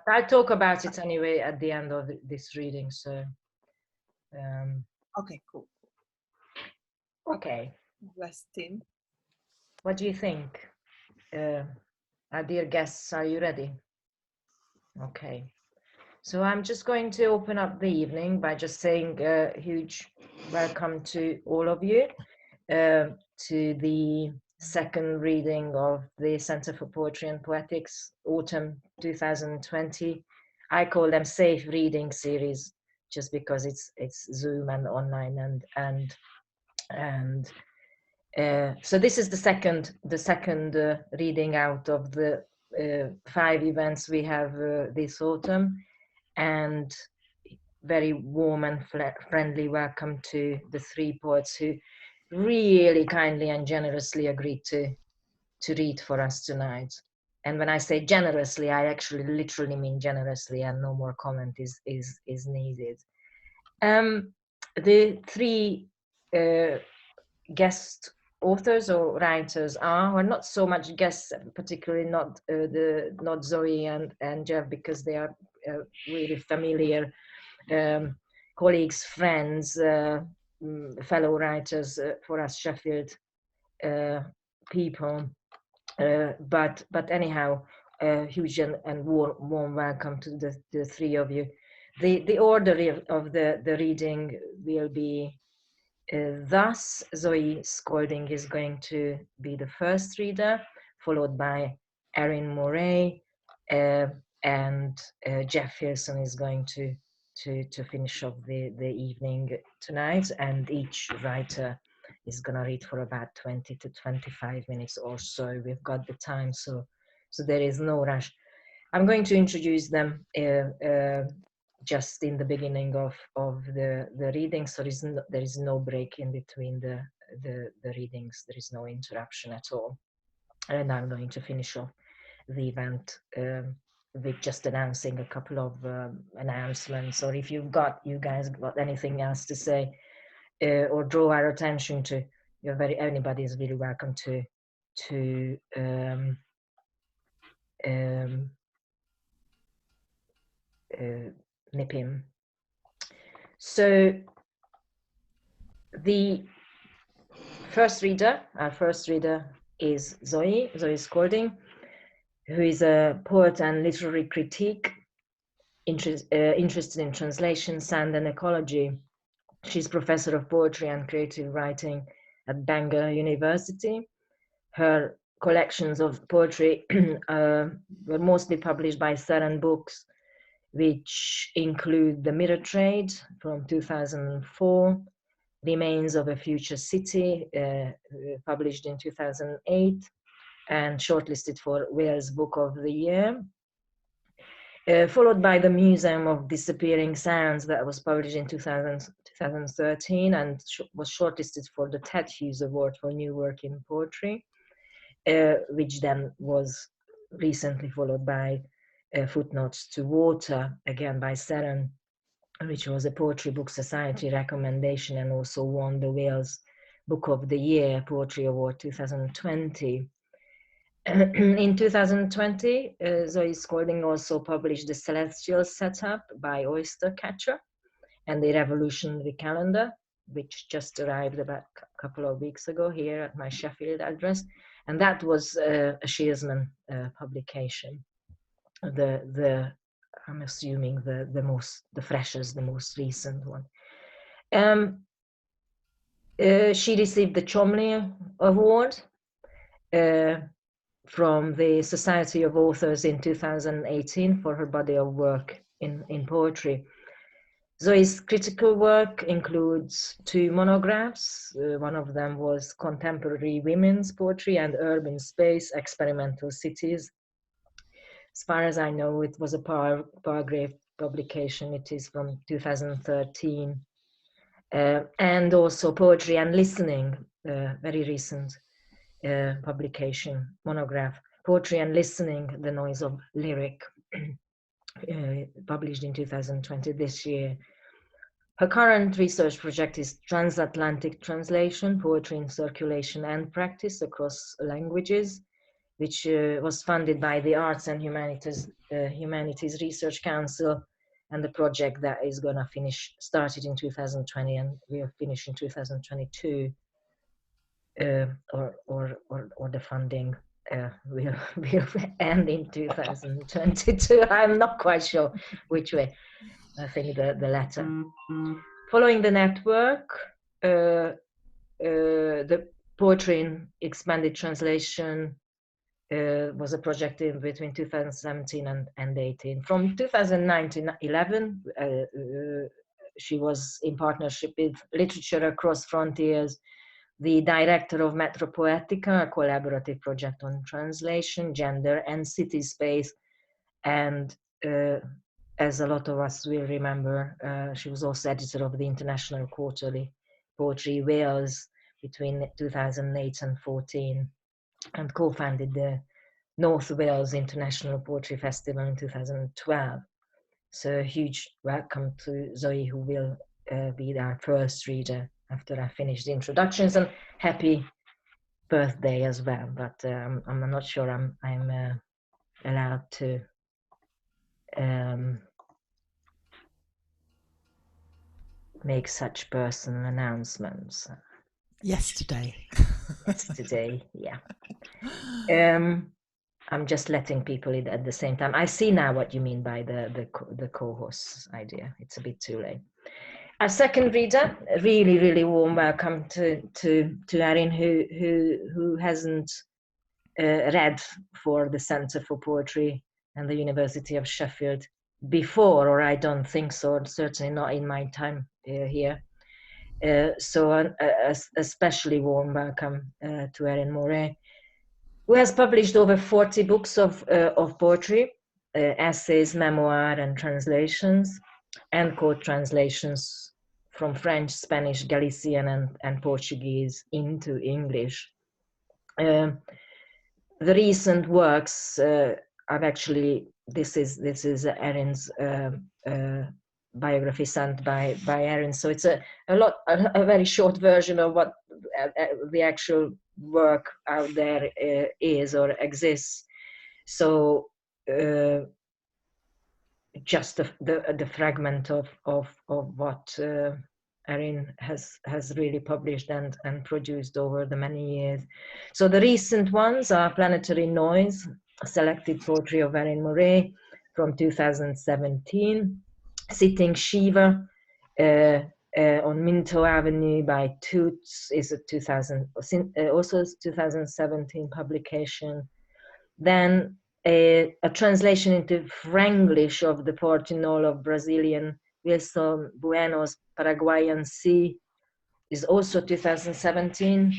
I'll talk about it anyway at the end of this reading. So, okay, cool. Okay. Interesting. What do you think? Our dear guests, are you ready? Okay. So I'm just going to open up the evening by just saying a huge welcome to all of you to the second reading of the Center for Poetry and Poetics Autumn 2020. I call them safe reading series just because it's Zoom and online and so this is the second reading out of the 5 events we have this autumn, and very warm and friendly welcome to the 3 poets who really kindly and generously agreed to read for us tonight. And when I say generously, I actually literally mean generously, and no more comment is needed. The 3 guest authors or writers are not so much guests, particularly not Zoe and Jeff, because they are really familiar colleagues, friends, fellow writers for us Sheffield people. But anyhow, huge and warm welcome to the 3 of you. The order of the reading will be thus: Zoë Skoulding is going to be the first reader, followed by Erín Moure, and Jeff Hilson is going to finish off the evening tonight, and each writer is going to read for about 20 to 25 minutes or so. We've got the time, so there is no rush. I'm going to introduce them just in the beginning of the reading, so there is no break in between the readings. There is no interruption at all, and I'm going to finish off the event with just announcing a couple of announcements, or if you guys got anything else to say or draw our attention to, anybody is really welcome to nip in. So the our first reader is Zoë Skoulding, who is a poet and literary critique, interested in translation, sound and ecology. She's professor of poetry and creative writing at Bangor University. Her collections of poetry were mostly published by Saran Books, which include The Mirror Trade from 2004, Remains of a Future City, published in 2008, and shortlisted for Wales Book of the Year, followed by The Museum of Disappearing Sounds, that was published in 2013 and was shortlisted for the Ted Hughes Award for New Work in Poetry, which then was recently followed by Footnotes to Water, again by Saran, which was a Poetry Book Society recommendation and also won the Wales Book of the Year Poetry Award 2020. In 2020, Zoë Skoulding also published The Celestial Setup by Oystercatcher and The Revolutionary Calendar, which just arrived about a couple of weeks ago here at my Sheffield address. And that was a Shearsman publication. I'm assuming the freshest, the most recent one. She received the Chomley Award from the Society of Authors in 2018 for her body of work in poetry. Zoe's critical work includes 2 monographs. One of them was Contemporary Women's Poetry and Urban Space, Experimental Cities. As far as I know, it was a Pargrave publication. It is from 2013. And also Poetry and Listening, very recent publication, monograph, Poetry and Listening, The Noise of Lyric, published in 2020, this year. Her current research project is Transatlantic Translation, Poetry in Circulation and Practice Across Languages, which was funded by the Arts and Humanities Research Council, and the project that is going to started in 2020 and will finish in 2022, or the funding will end in 2022. I'm not quite sure which way. I think the latter. Following the network, the Poetry in Expanded Translation was a project between 2017 and 18. From 2009 to 11, she was in partnership with Literature Across Frontiers, the director of Metro Poetica, a collaborative project on translation, gender, and city space. And as a lot of us will remember, she was also editor of the International Quarterly Poetry Wales between 2008 and 14, and co-founded the North Wales International Poetry Festival in 2012. So a huge welcome to Zoe, who will be our first reader after I finish the introductions, and happy birthday as well. But I'm not sure I'm allowed to make such personal announcements. Yesterday, yeah. I'm just letting people in at the same time. I see now what you mean by the co-host idea. It's a bit too late. Our second reader, a really warm welcome to Erín, who hasn't read for the Centre for Poetry and the University of Sheffield before, or I don't think so, certainly not in my time here. So a especially warm welcome to Erín Moure, who has published over 40 books of poetry, essays, memoir, and translations, and quote translations from French, Spanish, Galician, and Portuguese into English. The recent works I've actually, this is Erin's biography sent by Erín, so it's a very short version of what the actual work out there is or exists. So just the fragment of what Erín has really published and produced over the many years. So the recent ones are Planetary Noise, selected poetry of Erín Moure from 2017, Sitting Shiva on Minto Avenue by Toots is a 2017 publication. Then a translation into Franglish of the Portinol of Brazilian Wilson Bueno's Paraguayan Sea is also 2017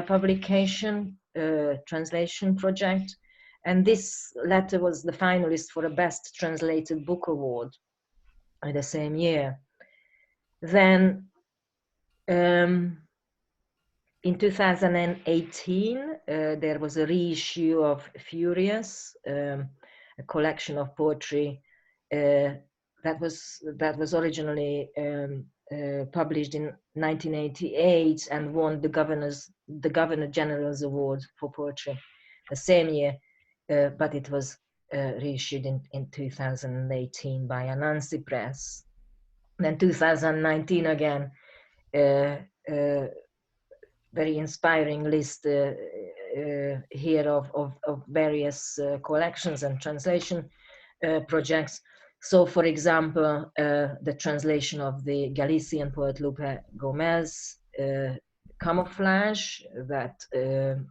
publication, translation project. And this letter was the finalist for a Best Translated Book Award in the same year. Then in 2018, there was a reissue of Furious, a collection of poetry that was originally published in 1988 and won the Governor General's Award for Poetry the same year, but it was reissued in 2018 by Anansi Press. Then 2019 again, very inspiring list here of various collections and translation projects. So, for example, the translation of the Galician poet Lupe Gomez, Camouflage, that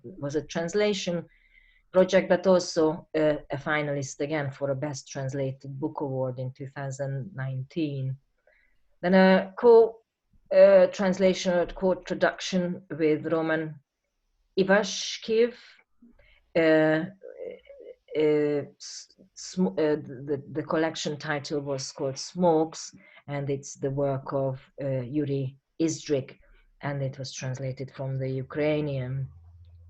was a translation project, but also a finalist again for a Best Translated Book Award in 2019. Then a translation or quote traduction with Roman Ivashkiv. The collection title was called Smokes, and it's the work of Yuri Izdrik, and it was translated from the Ukrainian.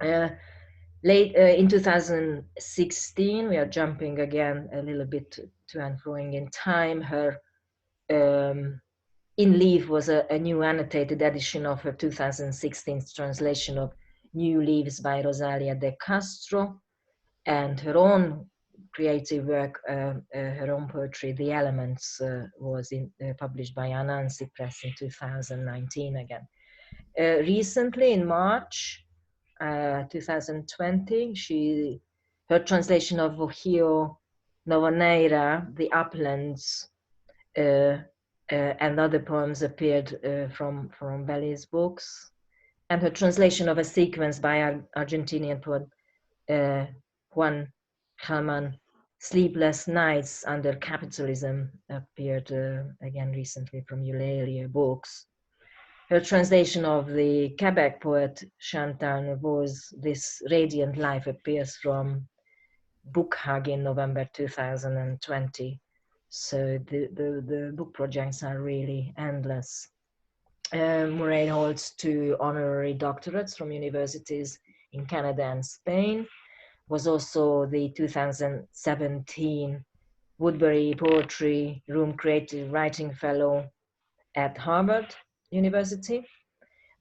In 2016, we are jumping again a little bit to and froing in time. Her In Leaf was a new annotated edition of her 2016 translation of New Leaves by Rosalia de Castro. and her own creative work, her own poetry, The Elements, was published by Anansi Press in 2019 again. Recently, in March 2020, her translation of Ohio Novaneira, The Uplands, and other poems appeared from Belly's books. And her translation of a sequence by Argentinian poet Juan Gelman, Sleepless Nights Under Capitalism, appeared again recently from Eulalia Books. Her translation of the Quebec poet Chantal Nouveau's This Radiant Life appears from Book Hug in November 2020. So the book projects are really endless. Moray holds 2 honorary doctorates from universities in Canada and Spain, was also the 2017 Woodbury Poetry Room Creative Writing Fellow at Harvard University.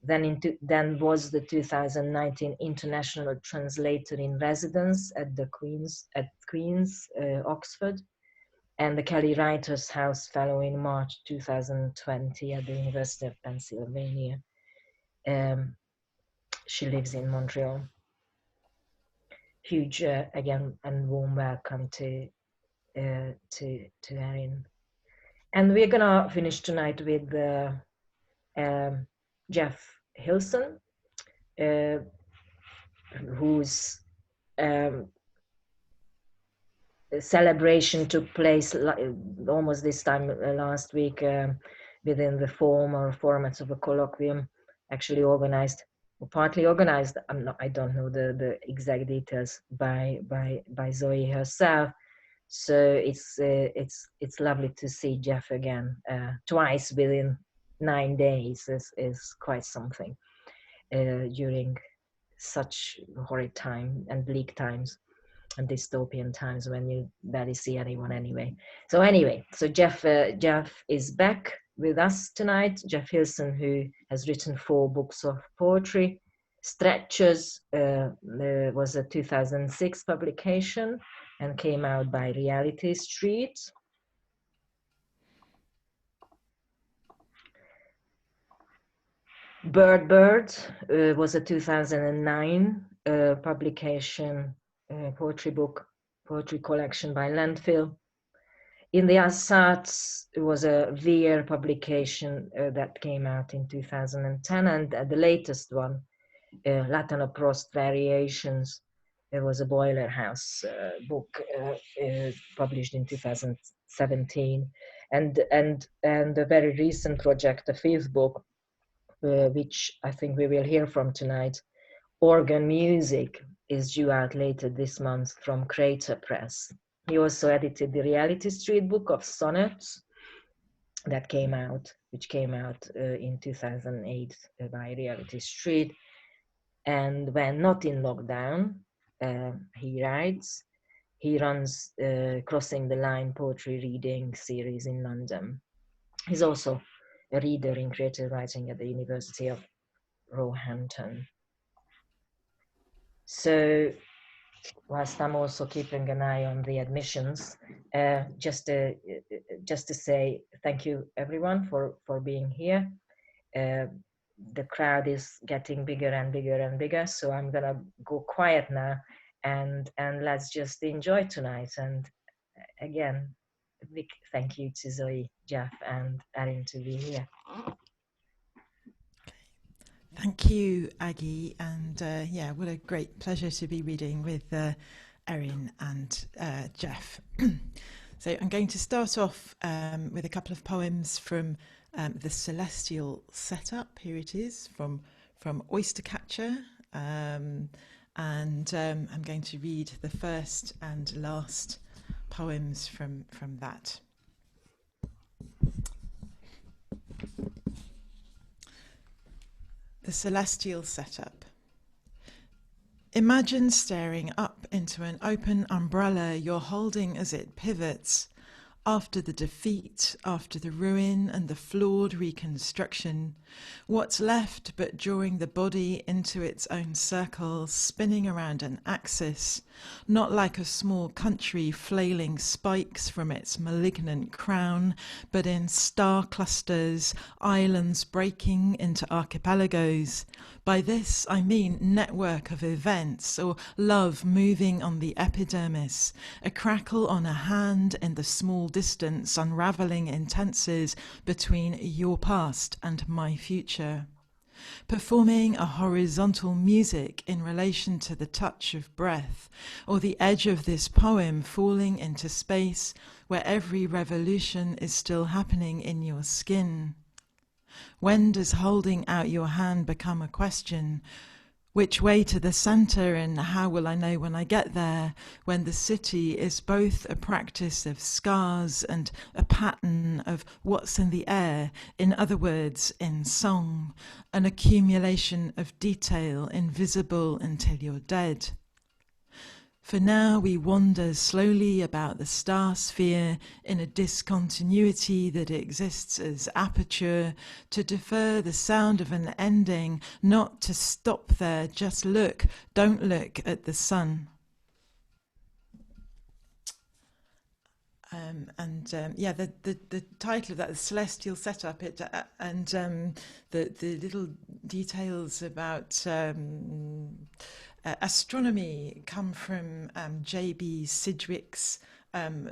Then was the 2019 International Translator in Residence at Queen's, Oxford, and the Kelly Writers House Fellow in March 2020 at the University of Pennsylvania. She lives in Montreal. Huge, again, and warm welcome to Erín. And we're gonna finish tonight with Jeff Hilson, whose celebration took place almost this time last week within the formats of a colloquium, actually organized, or partly organized. I don't know the exact details by Zoe herself. So it's lovely to see Jeff again twice within 9 days is quite something during such horrid time and bleak times and dystopian times when you barely see anyone anyway. So Jeff is back with us tonight. Jeff Hilson, who has written 4 books of poetry. Stretches was a 2006 publication and came out by Reality Street. Bird was a 2009 publication, poetry collection by Landfill. In the Assats, it was a Veer publication that came out in 2010, and the latest one, Latano Prost Variations, it was a Boiler House book published in 2017, and a very recent project, a 5th book, which I think we will hear from tonight, Organ Music, is due out later this month from Crater Press. He also edited the Reality Street book of sonnets that came out, in 2008 by Reality Street. And when not in lockdown, he writes. He runs Crossing the Line poetry reading series in London. He's also a reader in creative writing at the University of Roehampton. So whilst I'm also keeping an eye on the admissions, just to say thank you everyone for being here. The crowd is getting bigger and bigger and bigger, so I'm gonna go quiet now and let's just enjoy tonight. And again, a big thank you to Zoe, Jeff, and Erín to be here. Thank you, Aggie, and yeah, what a great pleasure to be reading with Erín and Jeff. So I'm going to start off with a couple of poems from the Celestial Setup. Here it is, from Oystercatcher, and I'm going to read the first and last poems from that. The Celestial Setup. Imagine staring up into an open umbrella you're holding as it pivots, After the defeat, after the ruin and the flawed reconstruction, what's left but drawing the body into its own circle, spinning around an axis, not like a small country flailing spikes from its malignant crown, but in star clusters, islands breaking into archipelagos. By this I mean network of events, or love moving on the epidermis, a crackle on a hand in the small distance unravelling in tenses between your past and my future. Performing a horizontal music in relation to the touch of breath, or the edge of this poem falling into space where every revolution is still happening in your skin. When does holding out your hand become a question? Which way to the centre, and how will I know when I get there, when the city is both a practice of scars and a pattern of what's in the air, in other words, in song, an accumulation of detail invisible until you're dead. For now we wander slowly about the star sphere in a discontinuity that exists as aperture, to defer the sound of an ending, not to stop there, just look, don't look at the sun. The title of that, the celestial setup, the little details about astronomy come from J.B. Sidgwick's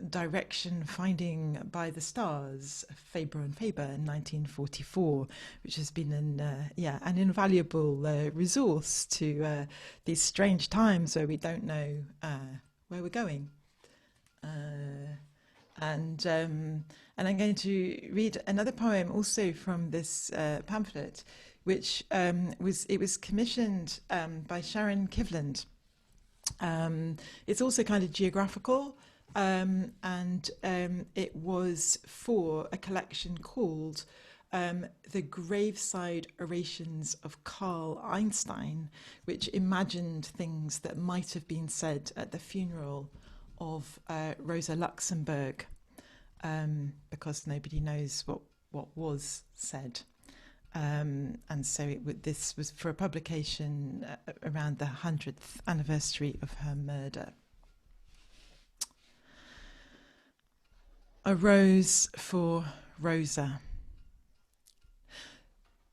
direction Finding by the Stars, Faber and Faber in 1944, which has been an invaluable resource to these strange times where we don't know where we're going. And I'm going to read another poem also from this pamphlet, which was commissioned by Sharon Kivland. It's also kind of geographical, and it was for a collection called the Graveside Orations of Carl Einstein, which imagined things that might have been said at the funeral of Rosa Luxemburg, because nobody knows what was said. And so this was for a publication around the 100th anniversary of her murder. A rose for Rosa.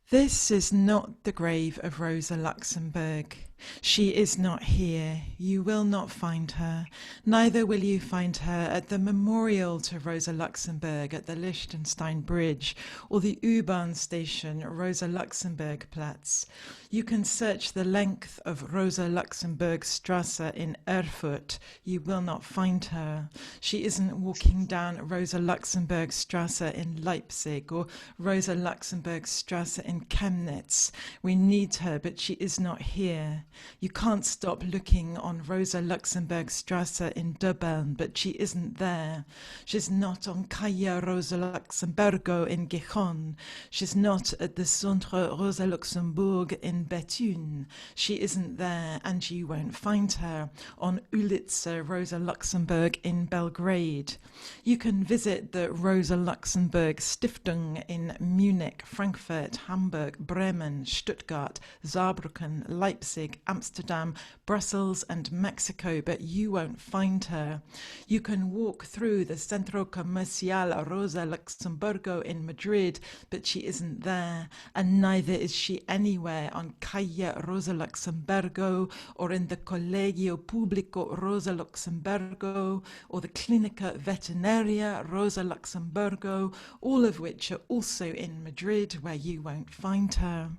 This is not the grave of Rosa Luxemburg. She is not here. You will not find her. Neither will you find her at the memorial to Rosa Luxemburg at the Liechtenstein Bridge or the U-Bahn station Rosa Luxemburg Platz. You can search the length of Rosa Luxemburg Strasse in Erfurt. You will not find her. She isn't walking down Rosa Luxemburg Strasse in Leipzig or Rosa Luxemburg Strasse in Chemnitz. We need her, but she is not here. You can't stop looking on Rosa Luxemburg Strasse in Dublin, but she isn't there. She's not on Calle Rosa Luxemburgo in Gijón. She's not at the Centre Rosa Luxemburg in Bethune. She isn't there, and you won't find her on Ulica Rosa Luxemburg in Belgrade. You can visit the Rosa Luxemburg Stiftung in Munich, Frankfurt, Hamburg, Bremen, Stuttgart, Saarbrücken, Leipzig, Amsterdam, Brussels and Mexico, but you won't find her. You can walk through the Centro Comercial Rosa Luxemburgo in Madrid, but she isn't there, and neither is she anywhere on Calle Rosa Luxemburgo or in the Colegio Público Rosa Luxemburgo or the Clinica Veterinaria Rosa Luxemburgo, all of which are also in Madrid, where you won't find her.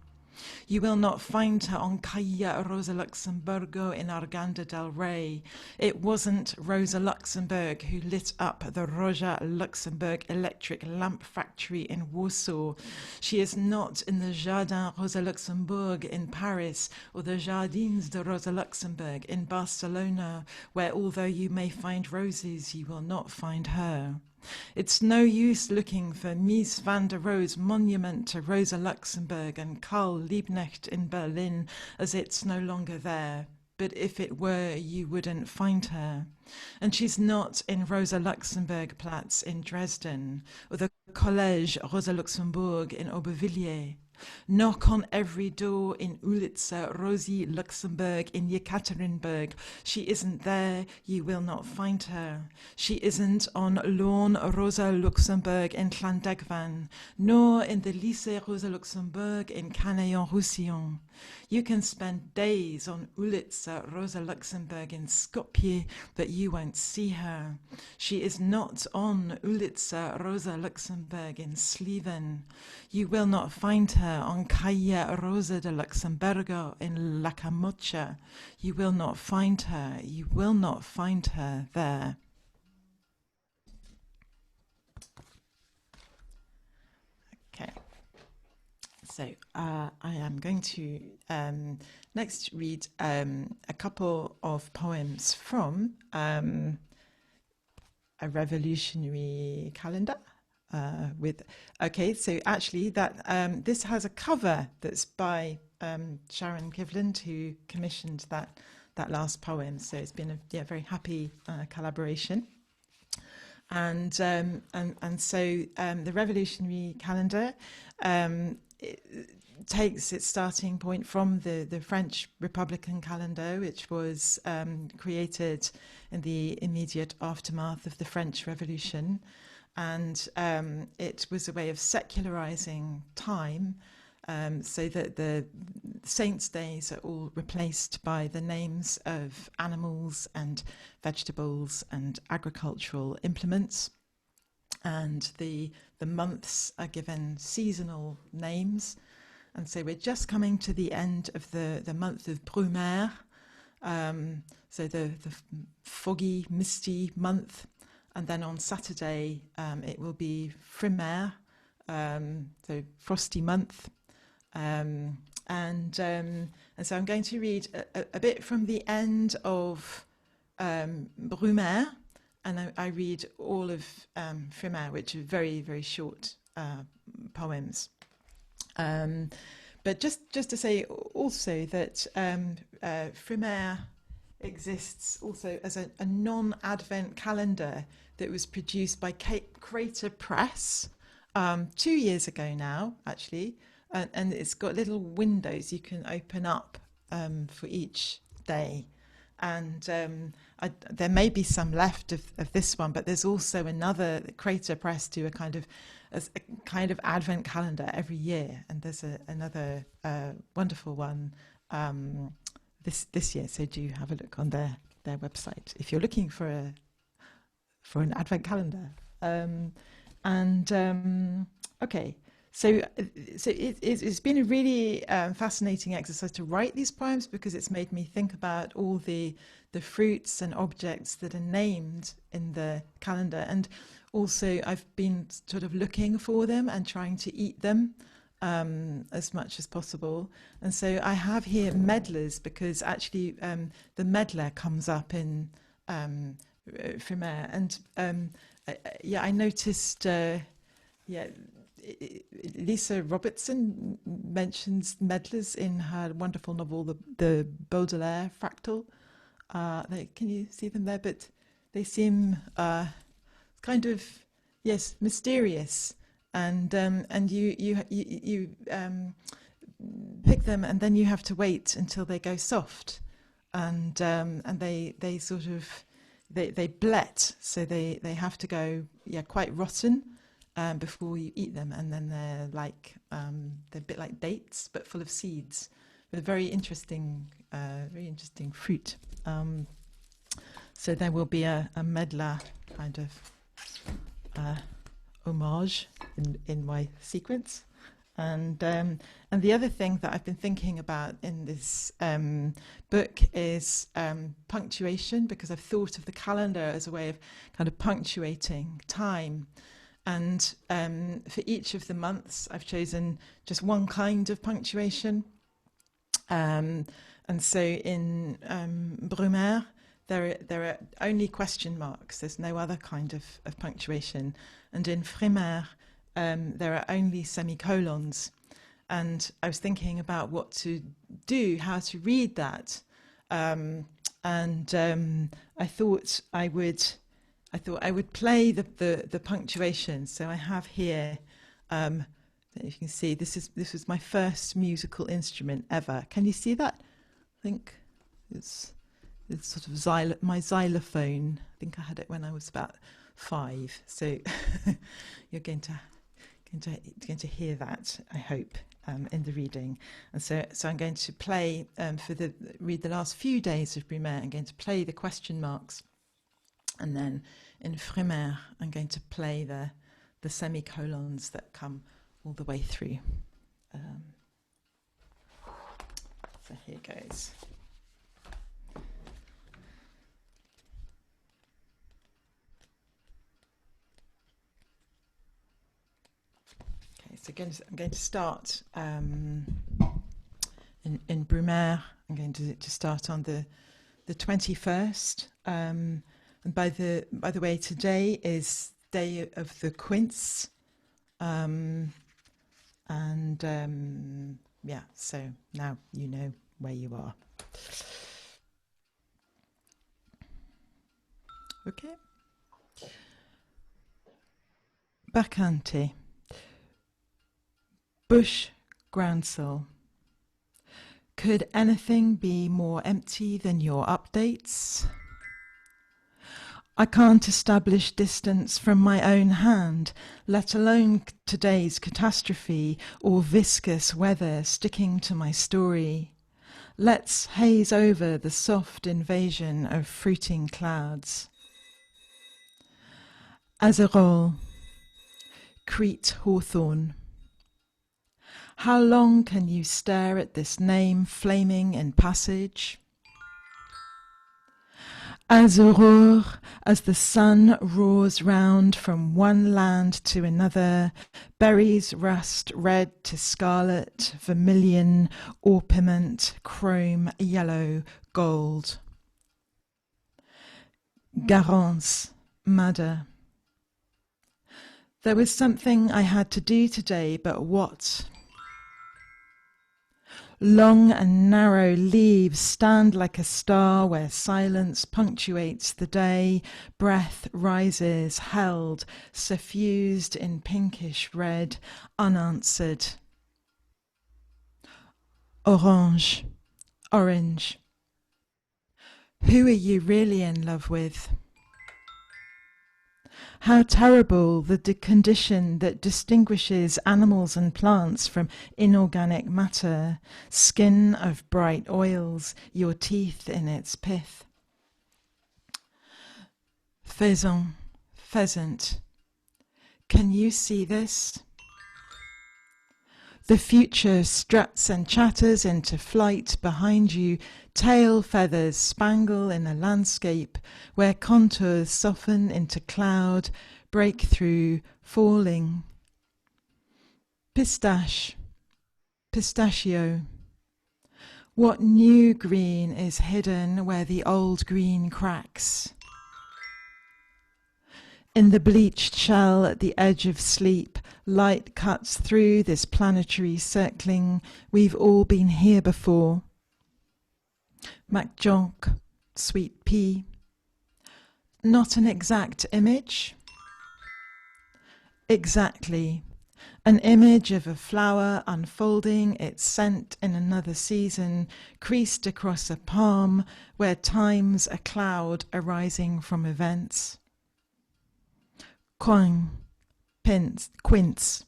You will not find her on Calle Rosa Luxemburgo in Arganda del Rey. It wasn't Rosa Luxemburg who lit up the Rosa Luxemburg electric lamp factory in Warsaw. She is not in the Jardin Rosa Luxemburg in Paris or the Jardins de Rosa Luxemburg in Barcelona, where although you may find roses, you will not find her. It's no use looking for Mies van der Rohe's monument to Rosa Luxemburg and Karl Liebknecht in Berlin, as it's no longer there. But if it were, you wouldn't find her. And she's not in Rosa Luxemburg Platz in Dresden, or the Collège Rosa Luxemburg in Aubervilliers. Knock on every door in Ulica Rosie Luxemburg in Yekaterinburg. She isn't there, you will not find her. She isn't on Lawn Rosa Luxemburg in Llandegvan, nor in the Lycée Rosa Luxemburg in Canaillon-Roussillon. You can spend days on Ulica Rosa Luxemburg in Skopje, but you won't see her. She is not on Ulica Rosa Luxemburg in Slieven. You will not find her on Calle Rosa de Luxemburgo in La Camocha. You will not find her. You will not find her there. Okay. So I am going to next read a couple of poems from a revolutionary calendar. So actually that this has a cover that's by Sharon Kivland, who commissioned that last poem. So it's been a very happy collaboration. And so the revolutionary calendar takes its starting point from the French Republican calendar, which was created in the immediate aftermath of the French Revolution. And it was a way of secularizing time, so that the saints' days are all replaced by the names of animals and vegetables and agricultural implements. And the months are given seasonal names. And so we're just coming to the end of the month of Brumaire, so the foggy, misty month. And then on Saturday, it will be Frimaire, so frosty month. And so I'm going to read a bit from the end of Brumaire, and I read all of Frimaire, which are very, very short poems. But just to say also that Frimaire exists also as a non-Advent calendar that was produced by Crater Press 2 years ago now, actually, and it's got little windows you can open up for each day. And there may be some left of this one, but there's also another Crater Press do a kind of Advent calendar every year, and there's another wonderful one this year. So do have a look on their website if you're looking for an Advent calendar. Okay. So it's been a really fascinating exercise to write these poems, because it's made me think about all the fruits and objects that are named in the calendar. And also I've been sort of looking for them and trying to eat them as much as possible. And so I have here medlars, because actually the medlar comes up in Frimaire. And I noticed... Lisa Robertson mentions medlars in her wonderful novel, the Baudelaire Fractal. Can you see them there? But they seem kind of, mysterious. And you pick them, and then you have to wait until they go soft, and they sort of they blet, so they have to go quite rotten. Before you eat them, and then they're a bit like dates, but full of seeds. But very interesting fruit. So there will be a medlar kind of homage in my sequence. And the other thing that I've been thinking about in this book is punctuation, because I've thought of the calendar as a way of kind of punctuating time. And for each of the months, I've chosen just one kind of punctuation. And so in Brumaire, there are only question marks. There's no other kind of punctuation. And in Frimaire, there are only semicolons. And I was thinking about what to do, how to read that. and I thought I would play the punctuation. So I have here, if you can see, this was my first musical instrument ever. Can you see that? I think it's sort of my xylophone. I think I had it when I was about 5. So you're going to hear that, I hope, in the reading. And so I'm going to play read the last few days of Brumaire. I'm going to play the question marks, and then in Frimaire I'm going to play the semicolons that come all the way through. So here goes. So I'm going to start in Brumaire. I'm going to start on the 21st. And by the way, today is Day of the Quince. Yeah, so now you know where you are. Okay. Bacchante. Bush groundsel. Could anything be more empty than your updates? I can't establish distance from my own hand, let alone today's catastrophe or viscous weather sticking to my story. Let's haze over the soft invasion of fruiting clouds. Azerol, Crete Hawthorne. How long can you stare at this name flaming in passage? As aurore, as the sun roars round from one land to another, berries rust red to scarlet, vermilion, orpiment, chrome, yellow, gold. Garance, madder. There was something I had to do today, but what? Long and narrow leaves stand like a star where silence punctuates the day, breath rises, held, suffused in pinkish red, unanswered. Orange, orange. Who are you really in love with? How terrible the condition that distinguishes animals and plants from inorganic matter, skin of bright oils, your teeth in its pith. Faisan, pheasant. Can you see this? The future struts and chatters into flight behind you, tail feathers spangle in a landscape where contours soften into cloud, break through, falling. Pistache, pistachio. What new green is hidden where the old green cracks? In the bleached shell at the edge of sleep, light cuts through this planetary circling. We've all been here before. MacJonk, sweet pea. Not an exact image? Exactly. An image of a flower unfolding its scent in another season, creased across a palm where time's a cloud arising from events. Coin, quince.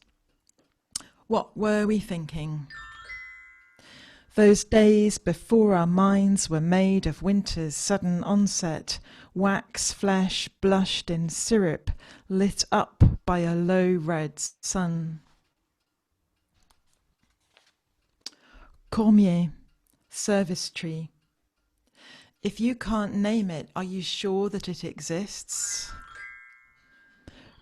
What were we thinking? Those days before our minds were made of winter's sudden onset, wax flesh blushed in syrup, lit up by a low red sun. Cormier, service tree. If you can't name it, are you sure that it exists?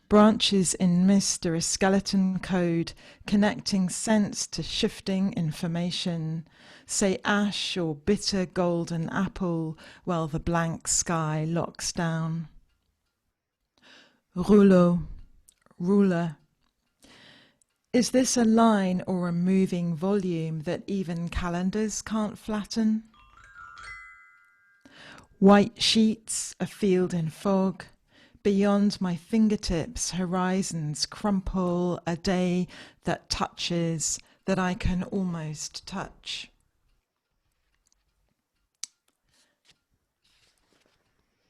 Branches in mist are a skeleton code, connecting sense to shifting information. Say ash or bitter golden apple, while the blank sky locks down. Rouleau, ruler. Is this a line or a moving volume that even calendars can't flatten? White sheets, a field in fog. Beyond my fingertips, horizons crumple, a day that touches, that I can almost touch.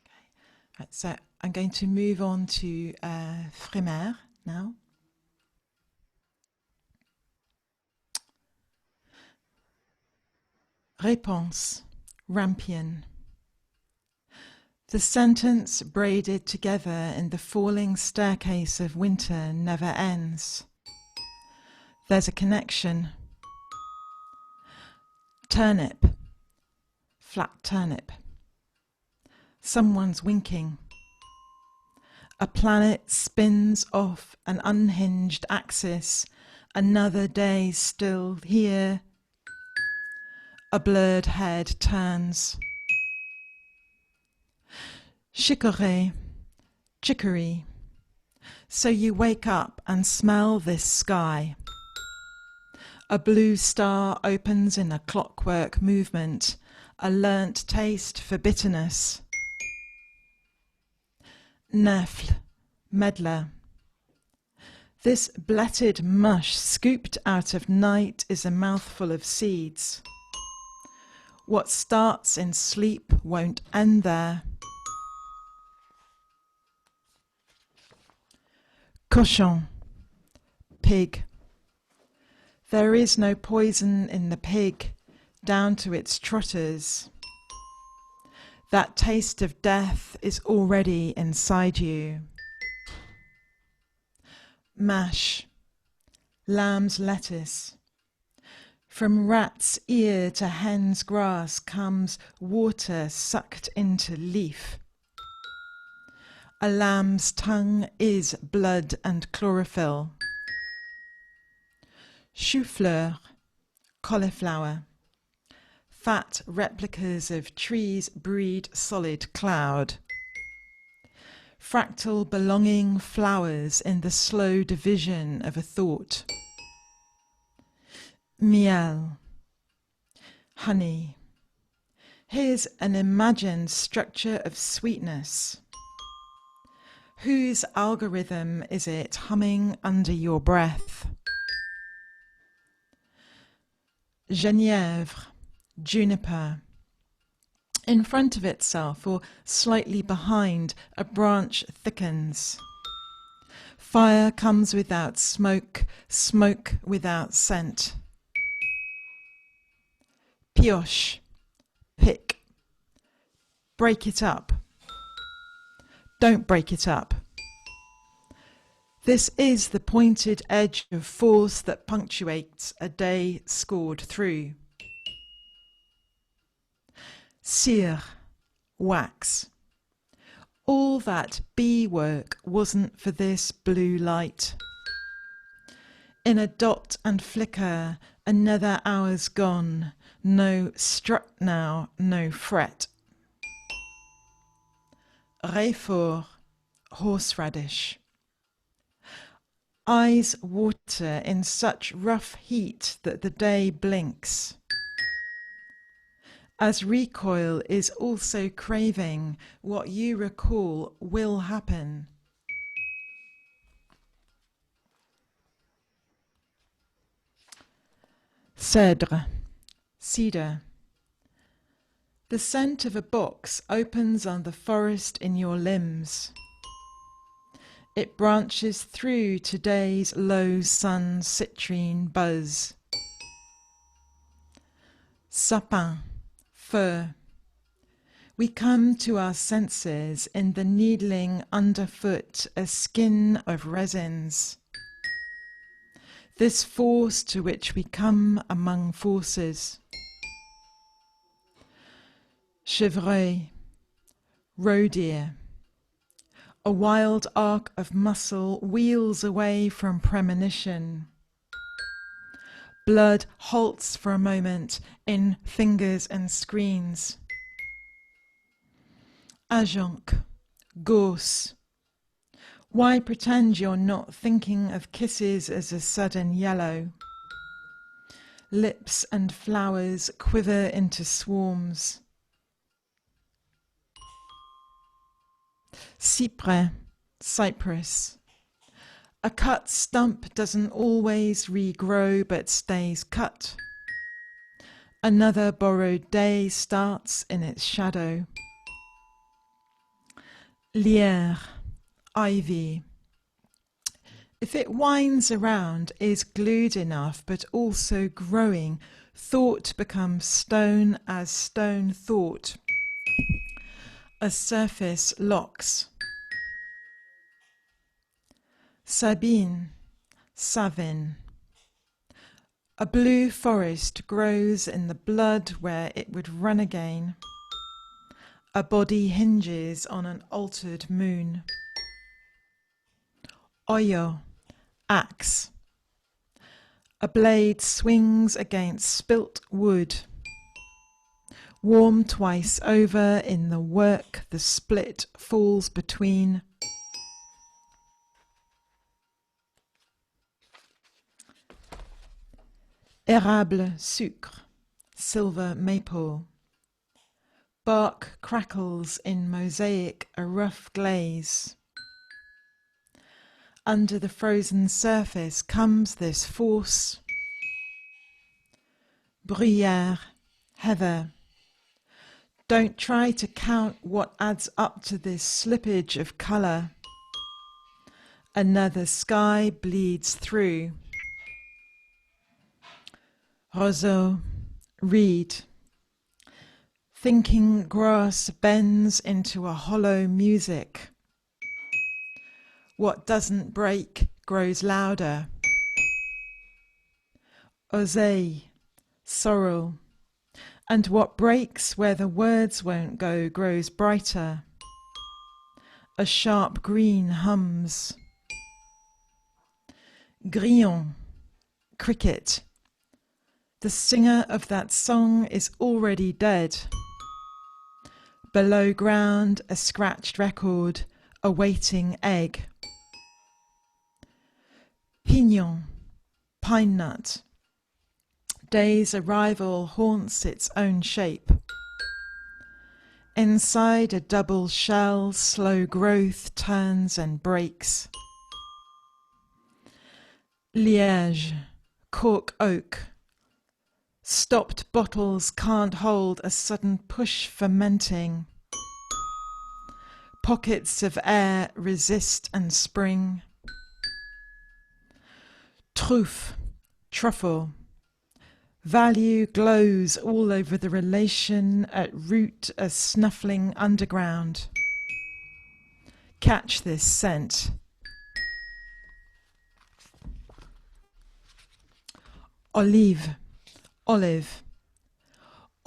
Okay. Right, so I'm going to move on to Frimaire now. Réponse, Rampion. The sentence braided together in the falling staircase of winter never ends. There's a connection. Turnip, flat turnip. Someone's winking. A planet spins off an unhinged axis. Another day still here. A blurred head turns. Chicorée, chicory. So you wake up and smell this sky. A blue star opens in a clockwork movement, a learnt taste for bitterness. Nefle, medlar. This bletted mush scooped out of night is a mouthful of seeds. What starts in sleep won't end there. Cochon, pig. There is no poison in the pig, down to its trotters. That taste of death is already inside you. Mash, lamb's lettuce. From rat's ear to hen's grass comes water sucked into leaf. A lamb's tongue is blood and chlorophyll. Chou-fleur, cauliflower. Fat replicas of trees breed solid cloud. Fractal belonging flowers in the slow division of a thought. Miel, honey. Here's an imagined structure of sweetness. Whose algorithm is it humming under your breath? Genièvre, juniper. In front of itself or slightly behind, a branch thickens. Fire comes without smoke, smoke without scent. Pioche, pick. Break it up. Don't break it up. This is the pointed edge of force that punctuates a day scored through. Cire, wax. All that bee work wasn't for this blue light. In a dot and flicker, another hour's gone. No strut now, no fret. Réfort, horseradish. Eyes water in such rough heat that the day blinks. As recoil is also craving, what you recall will happen. Cèdre, cedar. The scent of a box opens on the forest in your limbs. It branches through today's low sun citrine buzz. Sapin, fir. We come to our senses in the needling underfoot, a skin of resins. This force to which we come among forces. Chevreuil, roe deer. A wild arc of muscle wheels away from premonition. Blood halts for a moment in fingers and screens. Ajonc, gorse. Why pretend you're not thinking of kisses as a sudden yellow? Lips and flowers quiver into swarms. Cyprès, cypress. A cut stump doesn't always regrow but stays cut. Another borrowed day starts in its shadow. Lierre, ivy. If it winds around, is glued enough but also growing, thought becomes stone as stone thought. A surface locks. Sabine, Savin. A blue forest grows in the blood where it would run again. A body hinges on an altered moon. Oyo, axe. A blade swings against spilt wood. Warm twice over in the work the split falls between. Érable sucre, silver maple. Bark crackles in mosaic a rough glaze. Under the frozen surface comes this force. Bruyère, heather. Don't try to count what adds up to this slippage of colour. Another sky bleeds through. Roseau, reed. Thinking grass bends into a hollow music. What doesn't break grows louder. Oseille, sorrow. And what breaks where the words won't go grows brighter. A sharp green hums. Grillon, cricket. The singer of that song is already dead. Below ground, a scratched record, awaiting egg. Pignon, pine nut. Day's arrival haunts its own shape. Inside a double shell, slow growth turns and breaks. Liège, cork oak. Stopped bottles can't hold a sudden push fermenting. Pockets of air resist and spring. Truffe, truffle. Value glows all over the relation, at root a snuffling underground. Catch this scent. Olive, olive.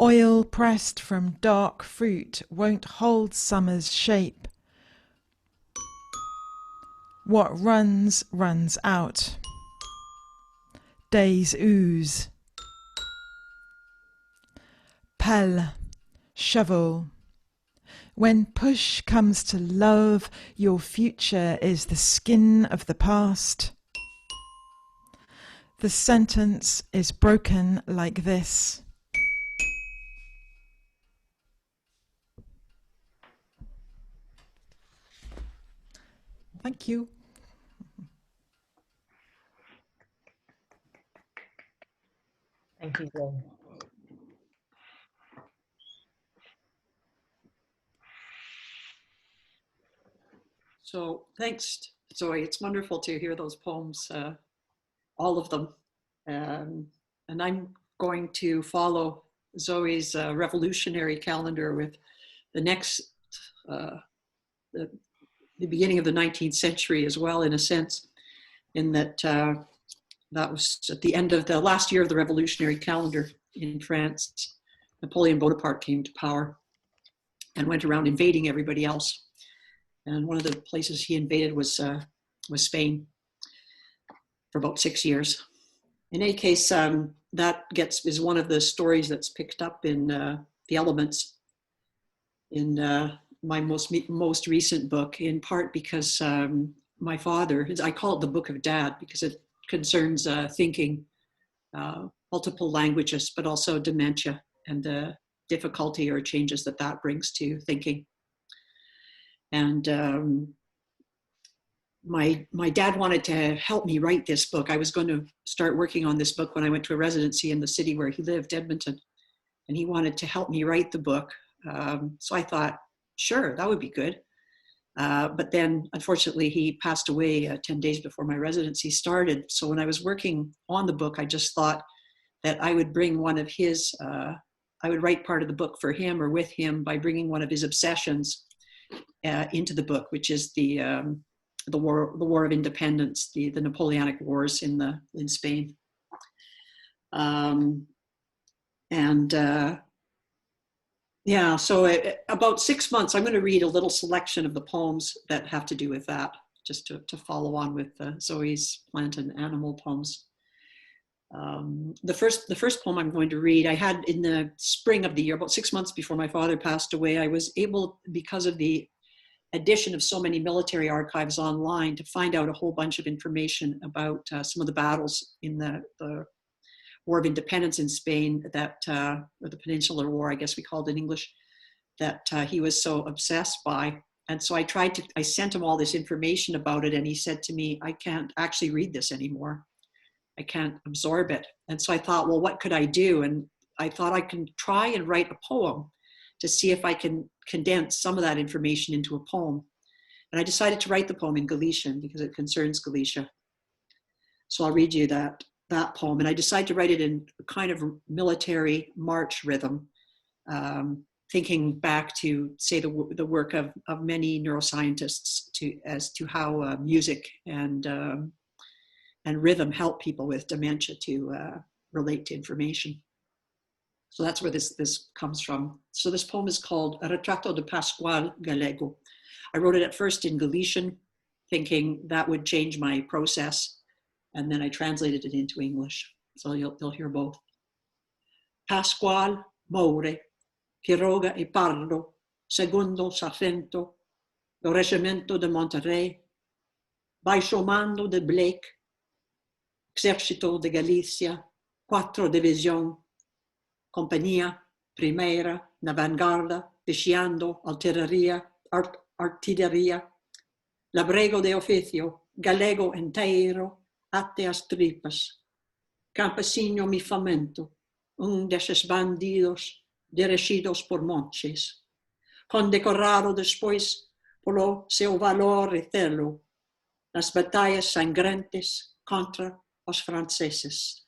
Oil pressed from dark fruit won't hold summer's shape. What runs, runs out. Days ooze. Pelle, shovel. When push comes to love, your future is the skin of the past. The sentence is broken like this. Thank you. Thank you, Zoe. So thanks, Zoe. It's wonderful to hear those poems, all of them. And I'm going to follow Zoe's revolutionary calendar with the next, the beginning of the 19th century as well, in a sense, in that that was at the end of the last year of the revolutionary calendar in France. Napoleon Bonaparte came to power and went around invading everybody else. And one of the places he invaded was Spain for about 6 years. In any case, that is one of the stories that's picked up in The Elements in my most recent book, in part because my father, I call it the Book of Dad because it concerns thinking, multiple languages, but also dementia and the difficulty or changes that brings to thinking. And my dad wanted to help me write this book. I was going to start working on this book when I went to a residency in the city where he lived, Edmonton. And he wanted to help me write the book. So I thought, sure, that would be good. But then, unfortunately, he passed away 10 days before my residency started. So when I was working on the book, I just thought that I would bring one of his, I would write part of the book for him or with him by bringing one of his obsessions into the book, which is the War of Independence, the Napoleonic Wars in Spain. Yeah, so about 6 months, I'm going to read a little selection of the poems that have to do with that, just to follow on with Zoe's plant and animal poems. The first poem I'm going to read, I had in the spring of the year, about 6 months before my father passed away. I was able, because of the addition of so many military archives online, to find out a whole bunch of information about some of the battles in the War of Independence in Spain, or the Peninsular War, I guess we called it in English, that he was so obsessed by. And so I sent him all this information about it, and he said to me, I can't actually read this anymore. I can't absorb it. And so I thought, well, what could I do? And I thought I can try and write a poem to see if I can condense some of that information into a poem. And I decided to write the poem in Galician because it concerns Galicia. So I'll read you that poem. And I decided to write it in a kind of military march rhythm, thinking back to, say, the work of many neuroscientists as to how music and rhythm help people with dementia to relate to information. So that's where this comes from. So this poem is called Retrato de Pascual Gallego. I wrote it at first in Galician, thinking that would change my process. And then I translated it into English. So you'll hear both. Pascual Moure, Quiroga y Pardo, segundo sargento, do regimento de Monterrey, baixo mando de Blake, Exército de Galicia, 4 Division, Compañía Primera, na vanguarda, vigiando, artillería, labrego de oficio, galego inteiro, até as tripas, campesino mi famento, desses bandidos dirigidos por Montes, condecorado depois pelo seu valor e zelo, nas batalhas sangrantes contra os franceses,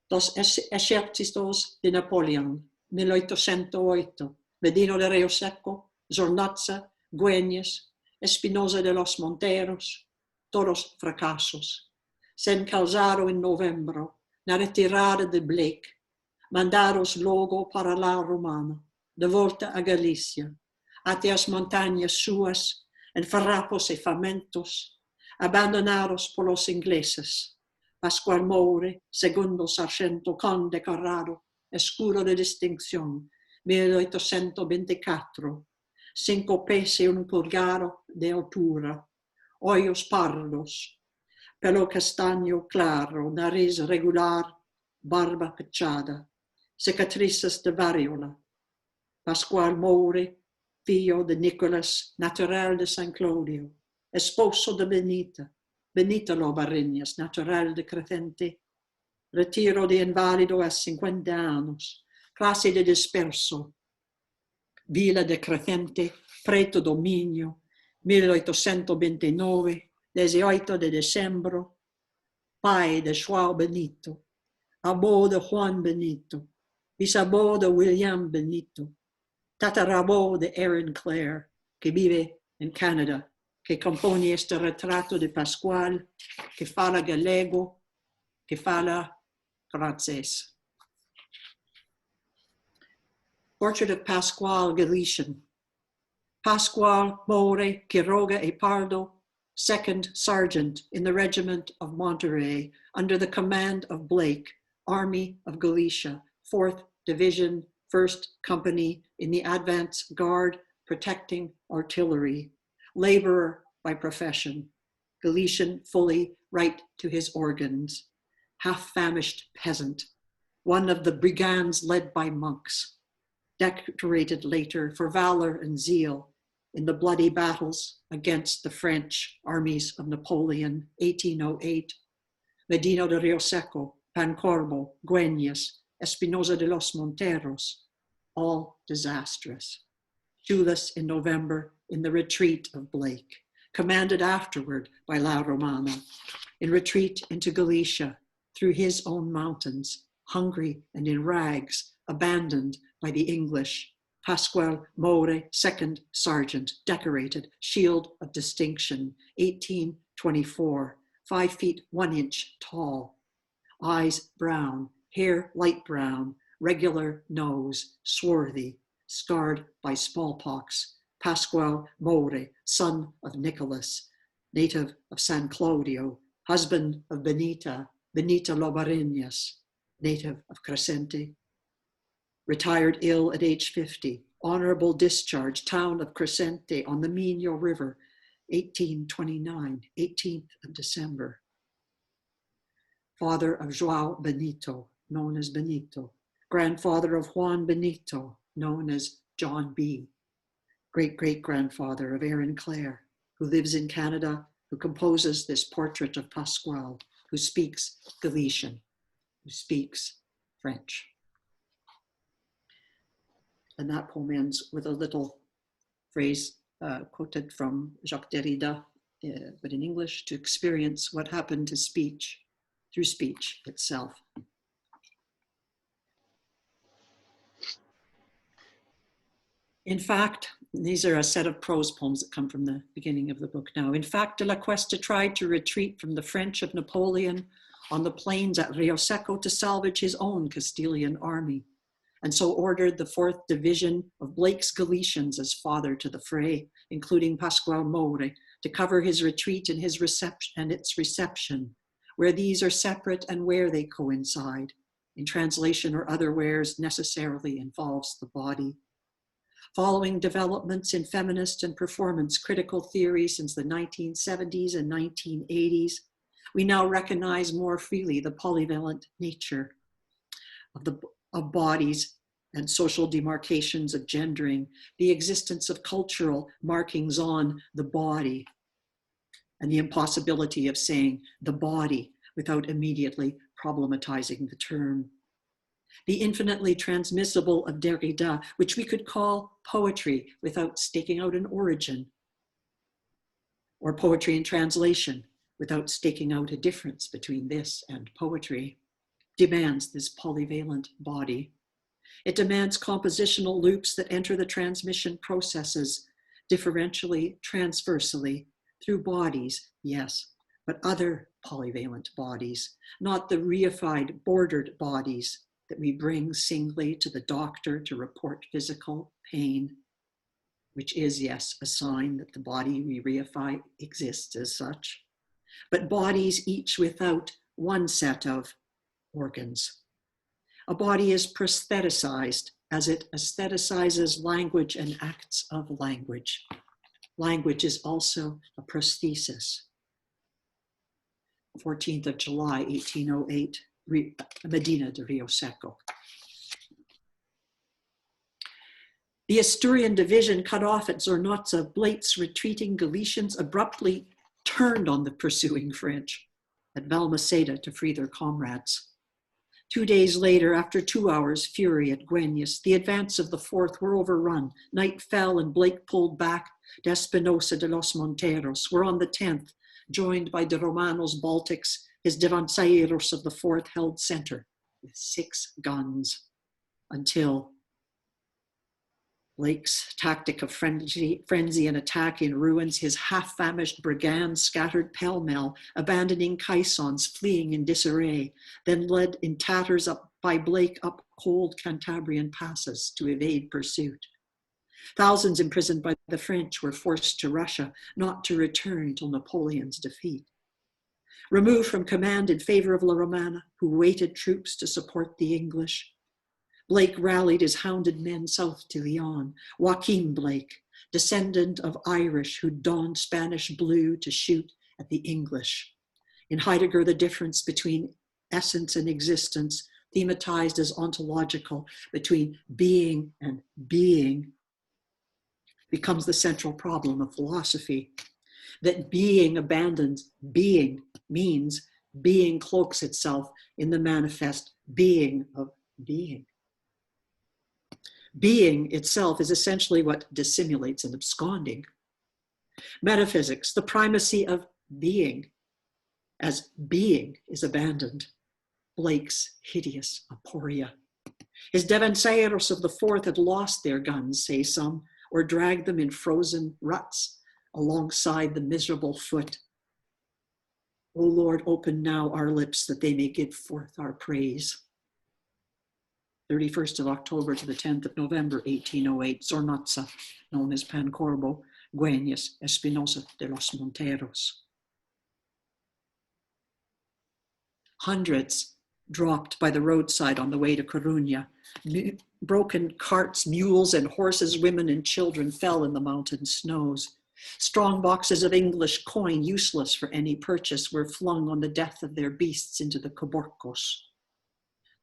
dos exércitos de Napoleão, 1808, Medina de Rio Seco, Zornotza, Güeñes, Espinosa de los Monteros, todos fracasos. Se encausaram em novembro, na retirada de Blake, mandados logo para La Romana, de volta a Galícia, até as montanhas suas, em farrapos e famintos, abandonados pelos ingleses. Pascual Moure, segundo sargento condecorado, escudo de distinção, 1824, 5 pés e 1 pulgado de altura, olhos pardos, pelo castanho claro, nariz regular, barba pechada, cicatrices de varíola. Pascual Moure, filho de Nicolas, natural de San Claudio, esposo de Benita Lobarriñas, natural de Crescente, retiro de inválido a 50 años, clase de disperso, Vila de Crescente, preto dominio, 1829, 18 de diciembre, pai de João Benito, abó de Juan Benito, bisabó de William Benito, tatarabó de Erin Clare, que vive en Canadá, que compone este retrato de Pascual, que fala galego, que fala francés. Portrait of Pascual, Galician. Pascual Moure Quiroga y Pardo, 2nd Sergeant in the Regiment of Monterrey, under the command of Blake, Army of Galicia, 4th Division, 1st Company in the Advance Guard, protecting artillery. Laborer by profession, Galician fully right to his organs, half-famished peasant, one of the brigands led by monks, decorated later for valor and zeal in the bloody battles against the French armies of Napoleon, 1808, Medina de Rio Seco, Pancorbo, Güeñes, Espinosa de los Monteros, all disastrous. Shoeless in November in the retreat of Blake, commanded afterward by La Romana, in retreat into Galicia through his own mountains, hungry and in rags, abandoned by the English. Pascual Moray, 2nd Sergeant, decorated, Shield of Distinction, 1824, 5 feet 1 inch tall, eyes brown, hair light brown, regular nose, swarthy, scarred by smallpox. Pascual Moray, son of Nicholas, native of San Claudio, husband of Benita Lobareñas, native of Crescente. Retired ill at age 50, honorable discharge, town of Crescente on the Minho River, 1829, 18th of December. Father of João Benito, known as Benito. Grandfather of Juan Benito, known as John B. Great-great-grandfather of Erin Clare, who lives in Canada, who composes this portrait of Pascual, who speaks Galician, who speaks French. And that poem ends with a little phrase quoted from Jacques Derrida, but in English, to experience what happened to speech through speech itself. In fact, these are a set of prose poems that come from the beginning of the book now. In fact, de la Cuesta tried to retreat from the French of Napoleon on the plains at Rio Seco to salvage his own Castilian army, and so ordered the 4th Division of Blake's Galicians as father to the fray, including Pascual Moray, to cover his retreat and its reception, where these are separate and where they coincide. In translation or otherwheres necessarily involves the body. Following developments in feminist and performance critical theory since the 1970s and 1980s, we now recognize more freely the polyvalent nature of bodies and social demarcations of gendering, the existence of cultural markings on the body, and the impossibility of saying the body without immediately problematizing the term. The infinitely transmissible of Derrida, which we could call poetry without staking out an origin, or poetry in translation without staking out a difference between this and poetry, demands this polyvalent body. It demands compositional loops that enter the transmission processes differentially, transversely, through bodies, yes, but other polyvalent bodies, not the reified, bordered bodies that we bring singly to the doctor to report physical pain, which is, yes, a sign that the body we reify exists as such, but bodies each without one set of organs. A body is prostheticized as it aestheticizes language and acts of language. Language is also a prosthesis. 14th of July, 1808, Medina de Rio Seco. The Asturian division cut off at Zornotza, Blake's retreating Galicians abruptly turned on the pursuing French at Valmaseda to free their comrades. 2 days later, after 2 hours' fury at Güeñes, the advance of the 4th were overrun. Night fell and Blake pulled back to Espinosa de los Monteros, where on the 10th, joined by de Romano's Baltics, his Devanceiros of the 4th held center with 6 guns until Blake's tactic of frenzy and attack in ruins, his half-famished brigands scattered pell-mell, abandoning caissons, fleeing in disarray, then led in tatters up by Blake up cold Cantabrian passes to evade pursuit. Thousands imprisoned by the French were forced to Russia, not to return till Napoleon's defeat. Removed from command in favor of La Romana, who waited troops to support the English, Blake rallied his hounded men south to Leon. Joaquin Blake, descendant of Irish who donned Spanish blue to shoot at the English. In Heidegger, the difference between essence and existence, thematized as ontological, between being and being, becomes the central problem of philosophy. That being abandons being means being cloaks itself in the manifest being of being. Being itself is essentially what dissimulates in absconding. Metaphysics, the primacy of being, as being is abandoned. Blake's hideous aporia. His devanceiros of the fourth had lost their guns, say some, or dragged them in frozen ruts alongside the miserable foot. O Lord, open now our lips that they may give forth our praise. 31st of October to the 10th of November, 1808, Zornotza, known as Pancorbo, Güeñes, Espinosa de los Monteros. Hundreds dropped by the roadside on the way to Coruña. Broken carts, mules, and horses, women and children fell in the mountain snows. Strong boxes of English coin, useless for any purchase, were flung on the death of their beasts into the coborcos.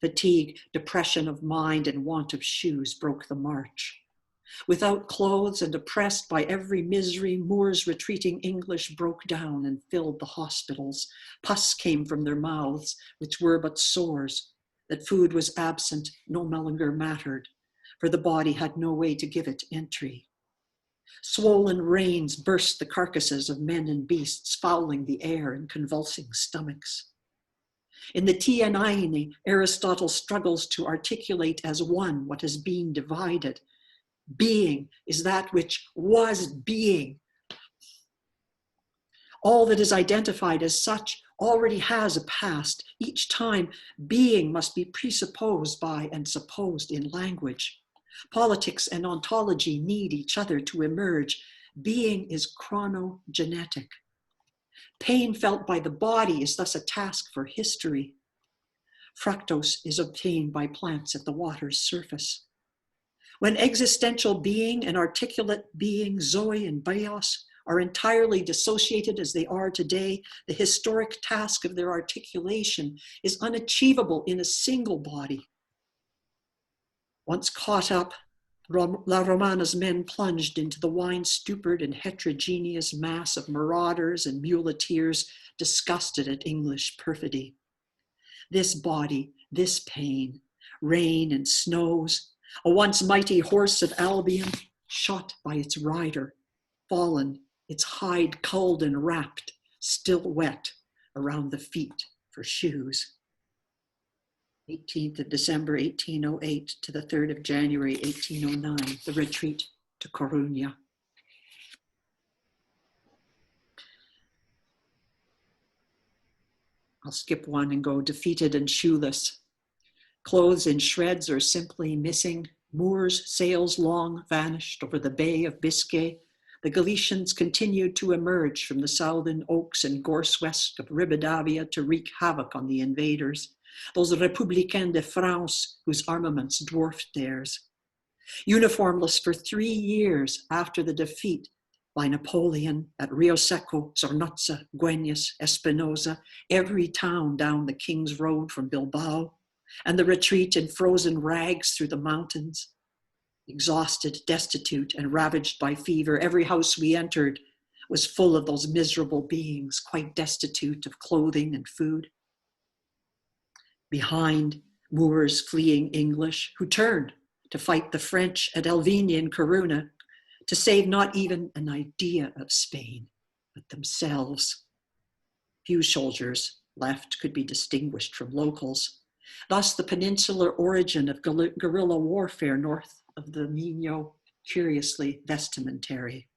Fatigue, depression of mind, and want of shoes broke the march. Without clothes and oppressed by every misery, Moore's retreating English broke down and filled the hospitals. Pus came from their mouths, which were but sores. That food was absent no longer mattered, for the body had no way to give it entry. Swollen rains burst the carcasses of men and beasts, fouling the air and convulsing stomachs. In the Tianaine, Aristotle struggles to articulate as one what has been divided. Being is that which was being. All that is identified as such already has a past. Each time, being must be presupposed by and supposed in language. Politics and ontology need each other to emerge. Being is chronogenetic. Pain felt by the body is thus a task for history. Fructose is obtained by plants at the water's surface. When existential being and articulate being, Zoe and Bios, are entirely dissociated as they are today, the historic task of their articulation is unachievable in a single body. Once caught up, La Romana's men plunged into the wine-stupid and heterogeneous mass of marauders and muleteers, disgusted at English perfidy. This body, this pain, rain and snows, a once mighty horse of Albion, shot by its rider, fallen, its hide culled and wrapped, still wet around the feet for shoes. 18th of December, 1808 to the 3rd of January, 1809, the retreat to Coruña. I'll skip one and go defeated and shoeless. Clothes in shreds or simply missing. Moors' sails long vanished over the Bay of Biscay. The Galicians continued to emerge from the southern oaks and gorse west of Ribadavia to wreak havoc on the invaders. Those Républicains de France whose armaments dwarfed theirs. Uniformless for 3 years after the defeat by Napoleon at Rio Seco, Zornotza, Güeñes, Espinosa, every town down the King's Road from Bilbao, and the retreat in frozen rags through the mountains. Exhausted, destitute, and ravaged by fever, every house we entered was full of those miserable beings, quite destitute of clothing and food. Behind, Moors fleeing English, who turned to fight the French at Elvini and Coruna, to save not even an idea of Spain, but themselves. Few soldiers left could be distinguished from locals. Thus, the peninsular origin of guerrilla warfare north of the Minho, curiously vestimentary.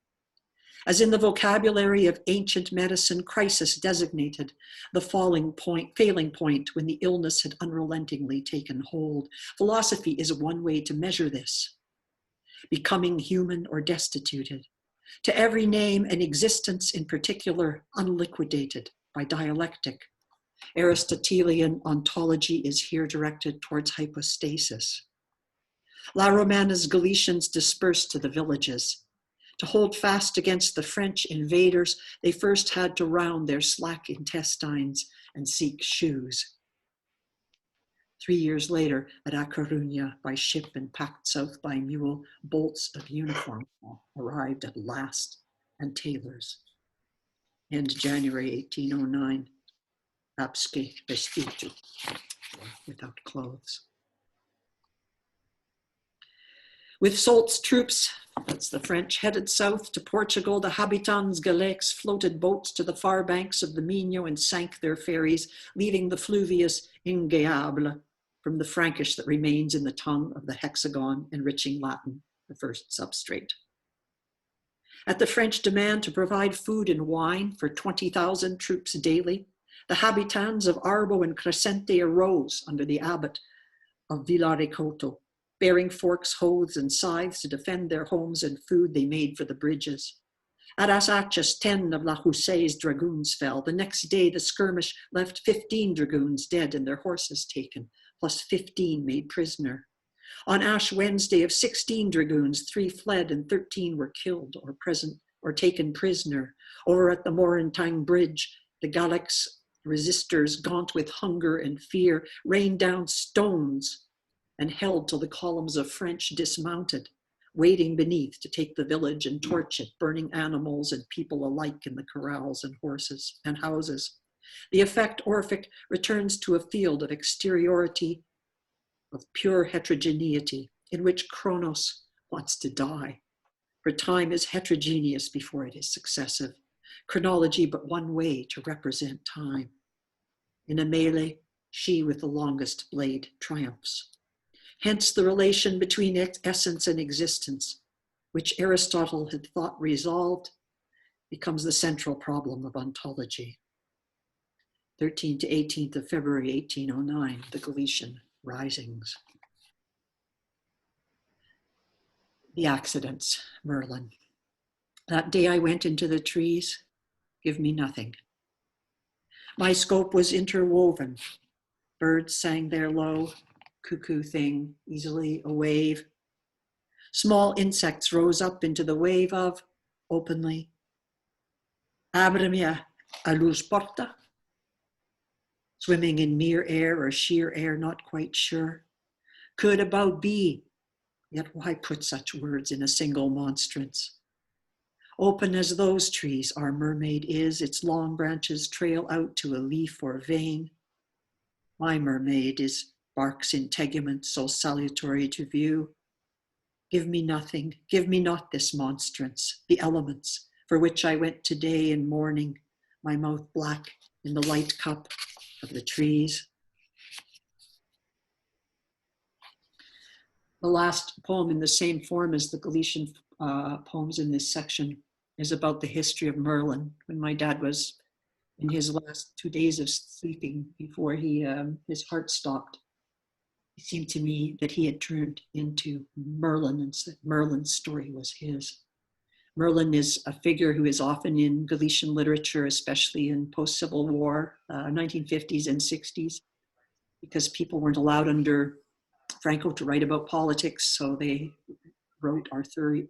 As in the vocabulary of ancient medicine, crisis designated the failing point when the illness had unrelentingly taken hold. Philosophy is one way to measure this. Becoming human or destituted. To every name and existence in particular, unliquidated by dialectic. Aristotelian ontology is here directed towards hypostasis. La Romana's Galicians dispersed to the villages. To hold fast against the French invaders, they first had to round their slack intestines and seek shoes. 3 years later, at A Coruña, by ship and packed south by mule, bolts of uniform arrived at last, and tailors. End January 1809, absque vestido, without clothes. With Soult's troops, that's the French, headed south to Portugal, the habitants Galecs floated boats to the far banks of the Minho and sank their ferries, leaving the fluvius ingéable from the Frankish that remains in the tongue of the hexagon, enriching Latin, the first substrate. At the French demand to provide food and wine for 20,000 troops daily, the habitants of Arbo and Crescente arose under the abbot of Villarecoto, bearing forks, hoes, and scythes to defend their homes and food they made for the bridges. At As Achas, 10 of La Houssaye's dragoons fell. The next day, the skirmish left 15 dragoons dead and their horses taken, plus 15 made prisoner. On Ash Wednesday, of 16 dragoons, 3 fled and 13 were killed or taken prisoner. Over at the Morantang Bridge, the Galecs resistors, gaunt with hunger and fear, rained down stones and held till the columns of French dismounted, waiting beneath to take the village and torch it, burning animals and people alike in the corrals and horses and houses. The effect Orphic returns to a field of exteriority, of pure heterogeneity, in which Chronos wants to die. For time is heterogeneous before it is successive. Chronology but one way to represent time. In a melee, she with the longest blade triumphs. Hence the relation between essence and existence, which Aristotle had thought resolved, becomes the central problem of ontology. 13th to 18th of February 1809, the Galician Risings. The accidents, Merlin. That day I went into the trees, give me nothing. My scope was interwoven. Birds sang there low, cuckoo thing, easily a wave. Small insects rose up into the wave of, openly, abre-me a luz porta, swimming in mere air or sheer air, not quite sure. Could about be, yet why put such words in a single monstrance? Open as those trees our mermaid is, its long branches trail out to a leaf or vein. My mermaid is bark's integument so salutary to view. Give me nothing, give me not this monstrance, the elements for which I went today in morning, my mouth black in the light cup of the trees. The last poem in the same form as the Galician poems in this section is about the history of Merlin, when my dad was in his last 2 days of sleeping before his heart stopped. It seemed to me that he had turned into Merlin and said Merlin's story was his. Merlin is a figure who is often in Galician literature, especially in post-Civil War, 1950s and 60s, because people weren't allowed under Franco to write about politics, so they wrote Arthurian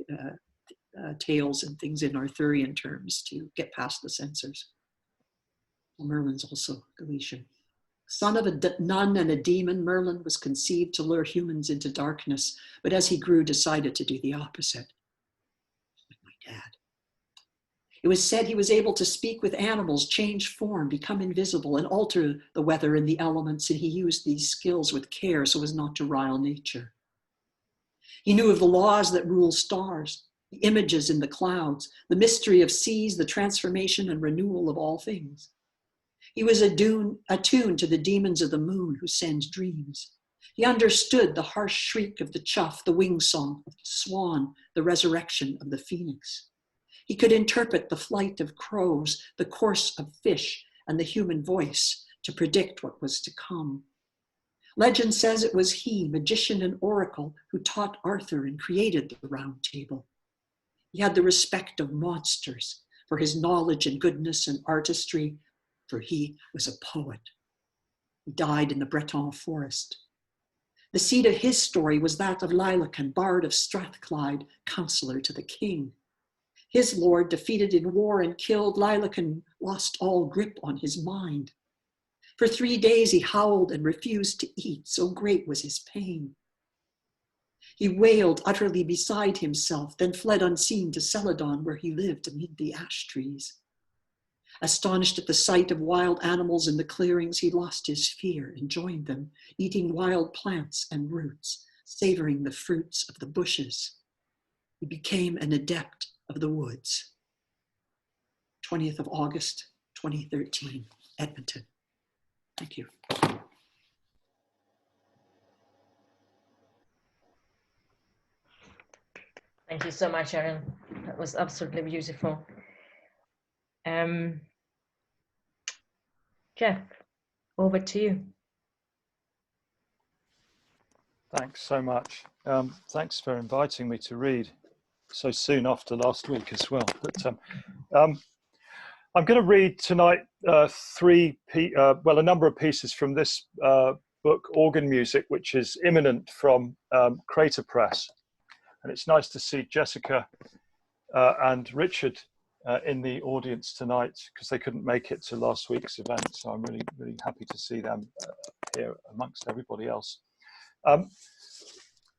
tales and things in Arthurian terms to get past the censors. Merlin's also Galician. Son of a nun and a demon, Merlin was conceived to lure humans into darkness, but as he grew, decided to do the opposite. Like my dad. It was said he was able to speak with animals, change form, become invisible, and alter the weather and the elements, and he used these skills with care so as not to rile nature. He knew of the laws that rule stars, the images in the clouds, the mystery of seas, the transformation and renewal of all things. He was attuned to the demons of the moon who send dreams. He understood the harsh shriek of the chough, the wing song of the swan, the resurrection of the phoenix. He could interpret the flight of crows, the course of fish, and the human voice to predict what was to come. Legend says it was he, magician and oracle, who taught Arthur and created the Round Table. He had the respect of monsters for his knowledge and goodness and artistry, for he was a poet. He died in the Breton forest. The seed of his story was that of Lailacan, bard of Strathclyde, counselor to the king. His lord, defeated in war and killed, Lailacan lost all grip on his mind. For 3 days he howled and refused to eat, so great was his pain. He wailed utterly beside himself, then fled unseen to Celadon, where he lived amid the ash trees. Astonished at the sight of wild animals in the clearings, he lost his fear and joined them, eating wild plants and roots, savoring the fruits of the bushes. He became an adept of the woods. 20th of August, 2013, Edmonton. Thank you. Thank you so much, Erin. That was absolutely beautiful. Jeff, over to you. Thanks so much. Thanks for inviting me to read so soon after last week as well. But I'm going to read tonight a number of pieces from this book, Organ Music, which is imminent from Crater Press. And it's nice to see Jessica and Richard in the audience tonight, because they couldn't make it to last week's event. So I'm really, really happy to see them here amongst everybody else.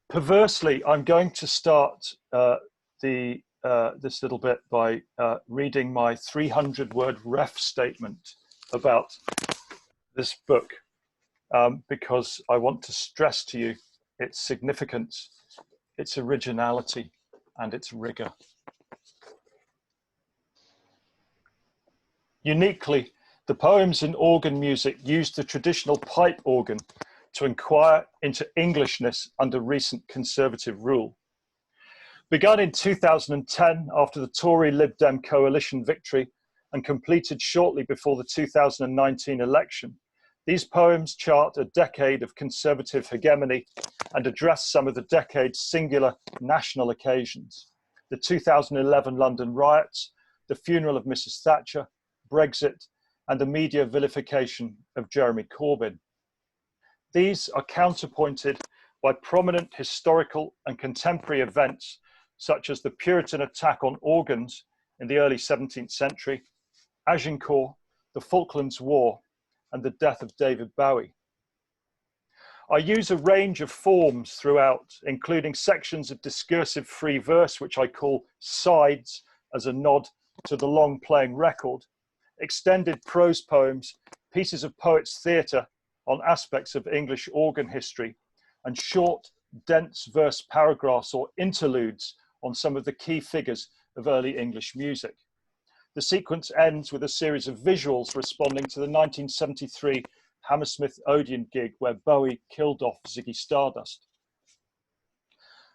Perversely, I'm going to start this little bit by reading my 300-word ref statement about this book, because I want to stress to you its significance, its originality, and its rigor. Uniquely, the poems in organ music used the traditional pipe organ to inquire into Englishness under recent conservative rule. Begun in 2010 after the Tory Lib Dem coalition victory and completed shortly before the 2019 election, these poems chart a decade of conservative hegemony and address some of the decade's singular national occasions: the 2011 London riots, the funeral of Mrs. Thatcher, Brexit, and the media vilification of Jeremy Corbyn. These are counterpointed by prominent historical and contemporary events such as the Puritan attack on organs in the early 17th century, Agincourt, the Falklands War, and the death of David Bowie. I use a range of forms throughout, including sections of discursive free verse, which I call sides as a nod to the long playing record, extended prose poems, pieces of poets' theatre on aspects of English organ history, and short, dense verse paragraphs or interludes on some of the key figures of early English music. The sequence ends with a series of visuals responding to the 1973 Hammersmith Odeon gig where Bowie killed off Ziggy Stardust.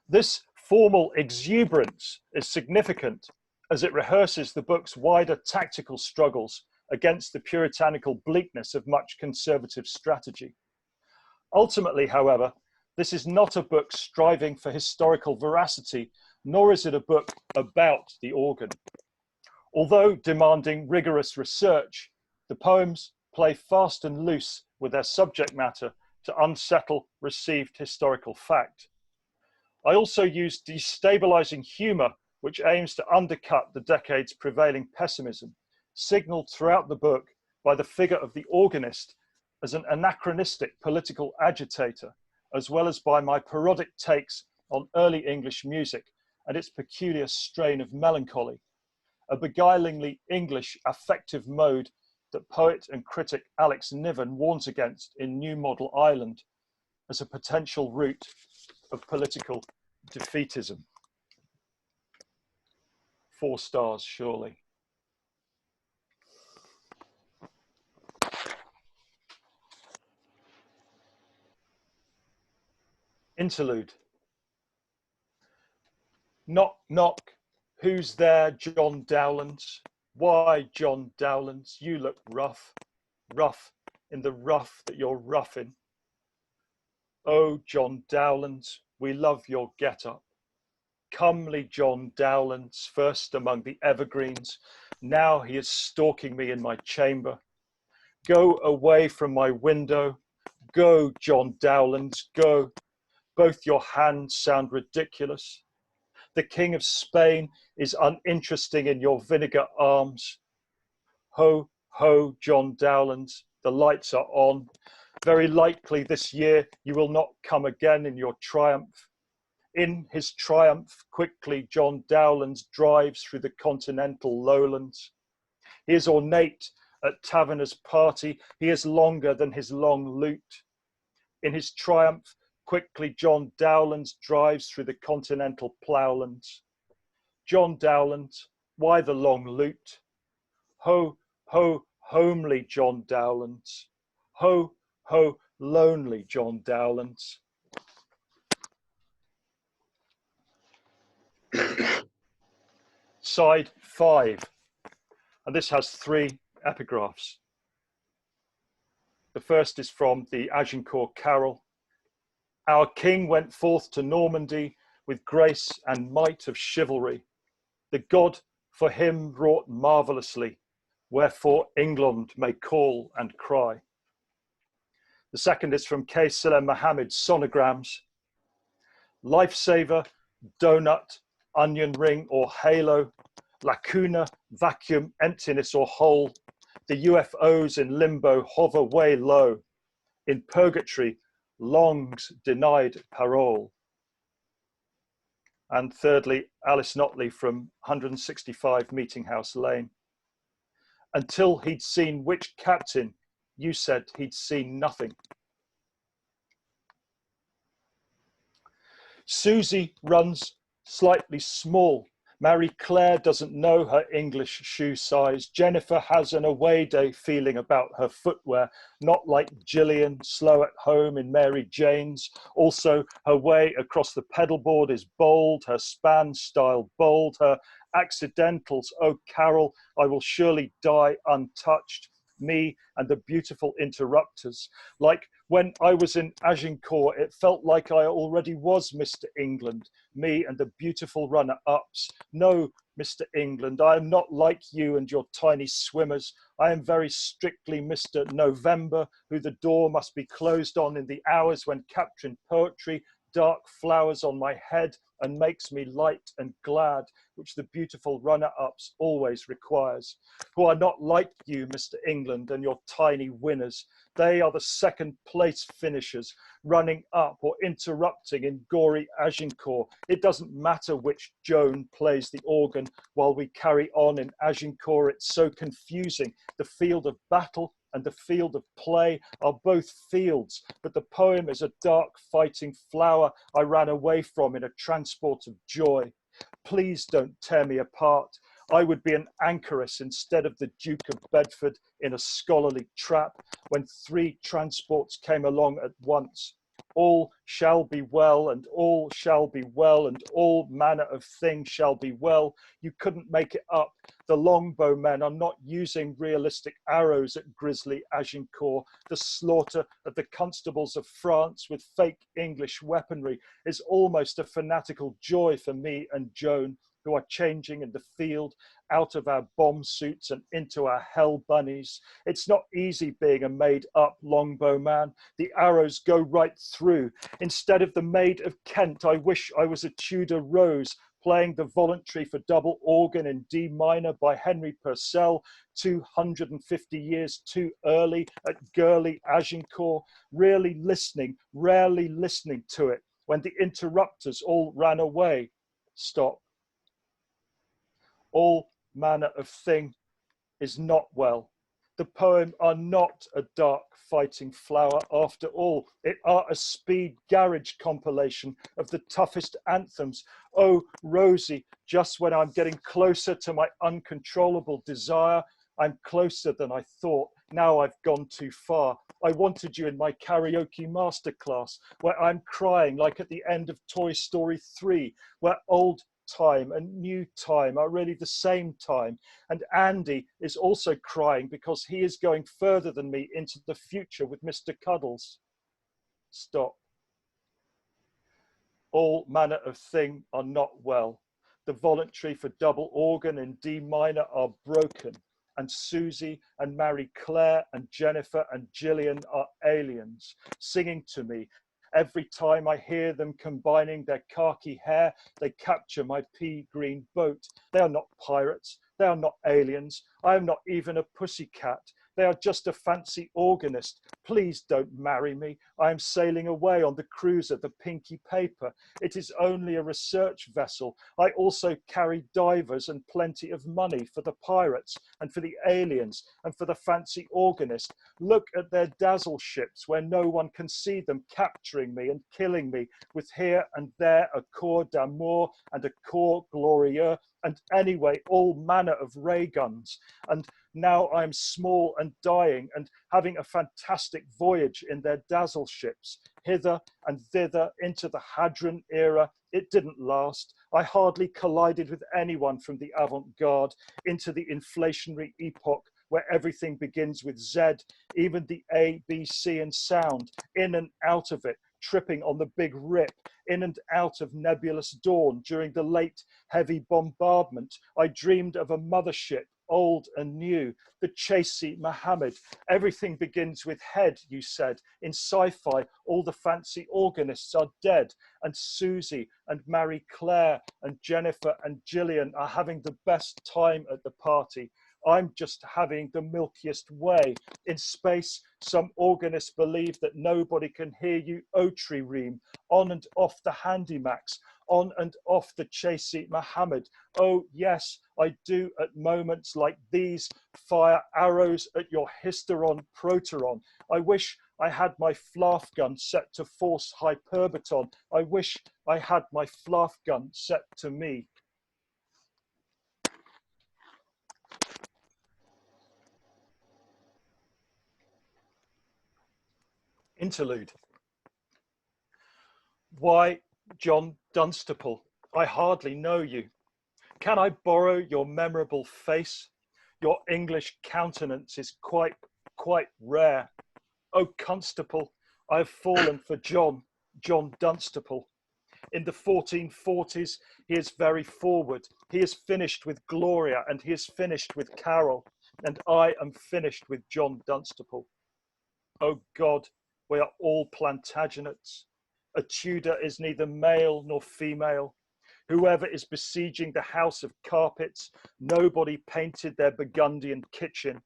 This formal exuberance is significant as it rehearses the book's wider tactical struggles against the puritanical bleakness of much conservative strategy. Ultimately, however, this is not a book striving for historical veracity, nor is it a book about the organ. Although demanding rigorous research, the poems play fast and loose with their subject matter to unsettle received historical fact. I also use destabilizing humor, which aims to undercut the decade's prevailing pessimism, signaled throughout the book by the figure of the organist as an anachronistic political agitator, as well as by my parodic takes on early English music and its peculiar strain of melancholy, a beguilingly English affective mode that poet and critic Alex Niven warns against in New Model Ireland as a potential route of political defeatism. 4 stars, surely. Interlude. Knock, knock. Who's there? John Dowlands. Why, John Dowlands, you look rough, rough in the rough that you're roughing. Oh, John Dowlands, we love your get-up. Comely John Dowlands, first among the evergreens. Now he is stalking me in my chamber. Go away from my window. Go, John Dowlands, go. Both your hands sound ridiculous. The King of Spain is uninteresting in your vinegar arms. Ho, ho, John Dowlands, the lights are on. Very likely this year you will not come again in your triumph. In his triumph, quickly John Dowlands drives through the continental lowlands. He is ornate at Taverner's party, he is longer than his long lute. In his triumph, quickly John Dowlands drives through the continental ploughlands. John Dowlands, why the long lute? Ho, ho, homely John Dowlands. Ho, ho, lonely John Dowlands. Side 5, and this has 3 epigraphs. The first is from the Agincourt Carol. Our king went forth to Normandy with grace and might of chivalry. The God for him wrought marvellously, wherefore England may call and cry. The second is from K. Silla Muhammad's Sonograms. Lifesaver, donut, onion ring or halo, lacuna, vacuum, emptiness or hole. The UFOs in limbo hover way low. In purgatory, longs denied parole. And thirdly, Alice Notley from 165 Meeting House Lane. Until he'd seen which captain, you said he'd seen nothing. Susie runs slightly small. Marie Claire doesn't know her English shoe size. Jennifer has an away day feeling about her footwear, not like Gillian, slow at home in Mary Jane's. Also, her way across the pedalboard is bold, her span style bold, her accidentals, oh Carol, I will surely die untouched. Me and the beautiful interrupters. Like when I was in Agincourt, it felt like I already was Mr. England. Me and the beautiful runner-ups. No, Mr. England, I am not like you and your tiny swimmers. I am very strictly Mr. November, who the door must be closed on in the hours when capturing poetry, dark flowers on my head, and makes me light and glad, which the beautiful runner-ups always requires, who are not like you, Mr. England, and your tiny winners. They are the second place finishers, running up or interrupting in gory Agincourt. It doesn't matter which Joan plays the organ while we carry on in Agincourt. It's so confusing. The field of battle and the field of play are both fields, but the poem is a dark fighting flower I ran away from in a transport of joy. Please don't tear me apart. I would be an anchoress instead of the Duke of Bedford in a scholarly trap when 3 transports came along at once. All shall be well, and all shall be well, and all manner of things shall be well. You couldn't make it up. The longbowmen are not using realistic arrows at grisly Agincourt. The slaughter of the constables of France with fake English weaponry is almost a fanatical joy for me and Joan, who are changing in the field out of our bomb suits and into our hell bunnies. It's not easy being a made-up longbowman. The arrows go right through. Instead of the Maid of Kent, I wish I was a Tudor Rose, playing the voluntary for double organ in D minor by Henry Purcell, 250 years too early at girly Agincourt, rarely listening to it when the interrupters all ran away. Stop. All manner of thing is not well. The poem are not a dark fighting flower after all. It are a speed garage compilation of the toughest anthems. Oh, Rosie, just when I'm getting closer to my uncontrollable desire, I'm closer than I thought. Now I've gone too far. I wanted you in my karaoke masterclass, where I'm crying like at the end of Toy Story 3, where old time and new time are really the same time, and Andy is also crying because he is going further than me into the future with Mr. Cuddles. Stop. All manner of thing are not well. The voluntary for double organ in D minor are broken, and Susie and Marie Claire and Jennifer and Gillian are aliens, singing to me. Every time I hear them combining their khaki hair, they capture my pea green boat. They are not pirates. They are not aliens. I am not even a pussycat. They are just a fancy organist. Please don't marry me. I am sailing away on the cruiser, the Pinky Paper. It is only a research vessel. I also carry divers and plenty of money for the pirates and for the aliens and for the fancy organist. Look at their dazzle ships where no one can see them capturing me and killing me with here and there a corps d'amour and a corps glorieux, and anyway all manner of ray guns. And now I am small and dying and having a fantastic voyage in their dazzle ships, hither and thither into the Hadron era. It didn't last. I hardly collided with anyone from the avant-garde into the inflationary epoch where everything begins with Z, even the A, B, C and sound, in and out of it, tripping on the big rip, in and out of nebulous dawn during the late heavy bombardment. I dreamed of a mothership, old and new, the Chasey Mohammed. Everything begins with head, you said. In sci-fi, all the fancy organists are dead, and Susie and Marie Claire and Jennifer and Gillian are having the best time at the party. I'm just having the milkiest way. In space, some organists believe that nobody can hear you O-tree-ream, on and off the Handymax, on and off the Chasey Mohammed. Oh yes, I do at moments like these fire arrows at your hysteron proteron. I wish I had my flaff gun set to force hyperbaton. I wish I had my flaff gun set to me. Interlude. Why, John Dunstable, I hardly know you. Can I borrow your memorable face? Your English countenance is quite rare. Oh, Constable, I have fallen for John Dunstable. In the 1440s, he is very forward. He is finished with Gloria and he is finished with Carol, and I am finished with John Dunstable. Oh God, we are all Plantagenets. A Tudor is neither male nor female. Whoever is besieging the house of carpets, nobody painted their Burgundian kitchen.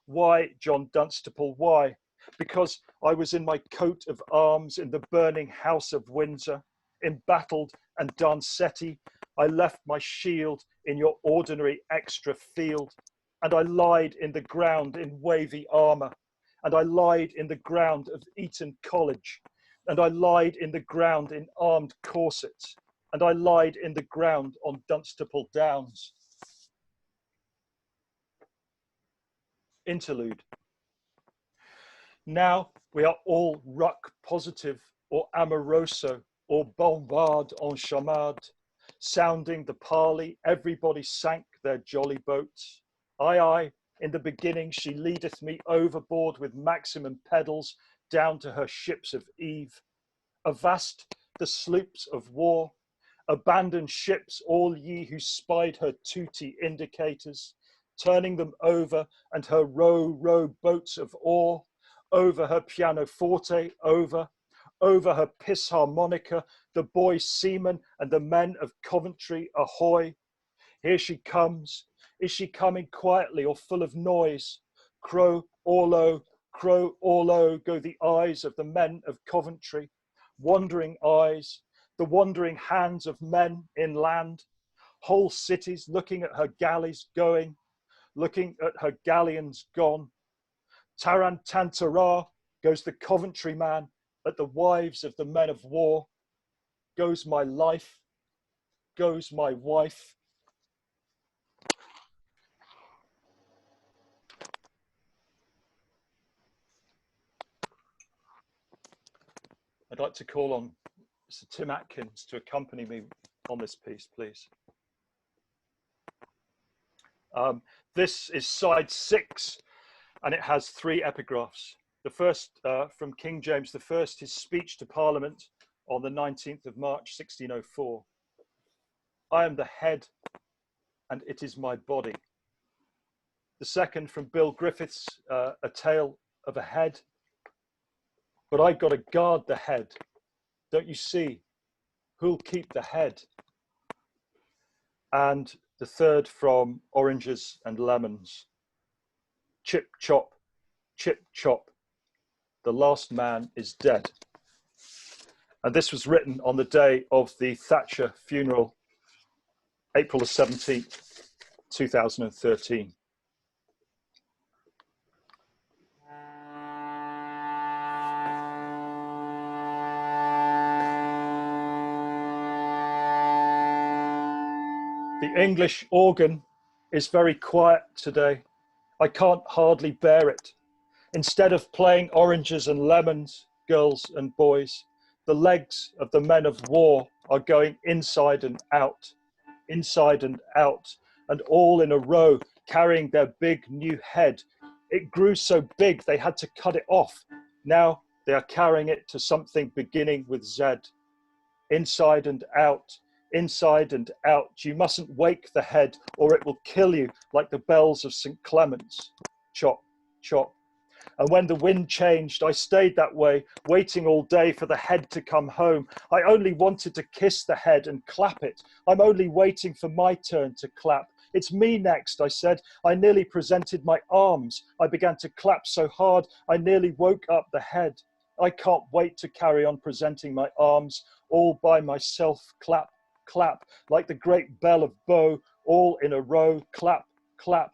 Why, John Dunstable, why? Because I was in my coat of arms in the burning house of Windsor, embattled and Dancetti. I left my shield in your ordinary extra field, and I lied in the ground in wavy armour, and I lied in the ground of Eton College, and I lied in the ground in armed corsets, and I lied in the ground on Dunstable Downs. Interlude. Now we are all ruck positive or amoroso or bombard en chamade, sounding the parley, everybody sank their jolly boats. Aye, in the beginning she leadeth me overboard with maximum pedals down to her ships of Eve. Avast the sloops of war, abandon ships all ye who spied her tooty indicators, turning them over and her row boats of oar, over her pianoforte, over her piss harmonica, the boy seamen and the men of Coventry, ahoy. Here she comes. Is she coming quietly or full of noise? Crow orlo, go the eyes of the men of Coventry, wandering eyes, the wandering hands of men in land, whole cities looking at her galleys going, looking at her galleons gone. Tarantantara goes the Coventry man at the wives of the men of war. Goes my life, goes my wife. I'd like to call on Mr. Tim Atkins to accompany me on this piece, please. This is side 6, and it has 3 epigraphs. The first from King James I, his speech to Parliament on the 19th of March, 1604. I am the head, and it is my body. The second from Bill Griffiths, A Tale of a Head. But I got to guard the head. Don't you see? Who'll keep the head? And the third from Oranges and Lemons. Chip chop, chip chop, the last man is dead. And this was written on the day of the Thatcher funeral, April the 17th, 2013. The English organ is very quiet today. I can't hardly bear it. Instead of playing oranges and lemons, girls and boys, the legs of the men of war are going inside and out, and all in a row, carrying their big new head. It grew so big they had to cut it off. Now they are carrying it to something beginning with Z. Inside and out, inside and out. You mustn't wake the head or it will kill you like the bells of St. Clement's. Chop, chop. And when the wind changed, I stayed that way, waiting all day for the head to come home. I only wanted to kiss the head and clap it. I'm only waiting for my turn to clap. It's me next, I said. I nearly presented my arms. I began to clap so hard, I nearly woke up the head. I can't wait to carry on presenting my arms all by myself. Clap, clap, like the great bell of Bow, all in a row. Clap, clap.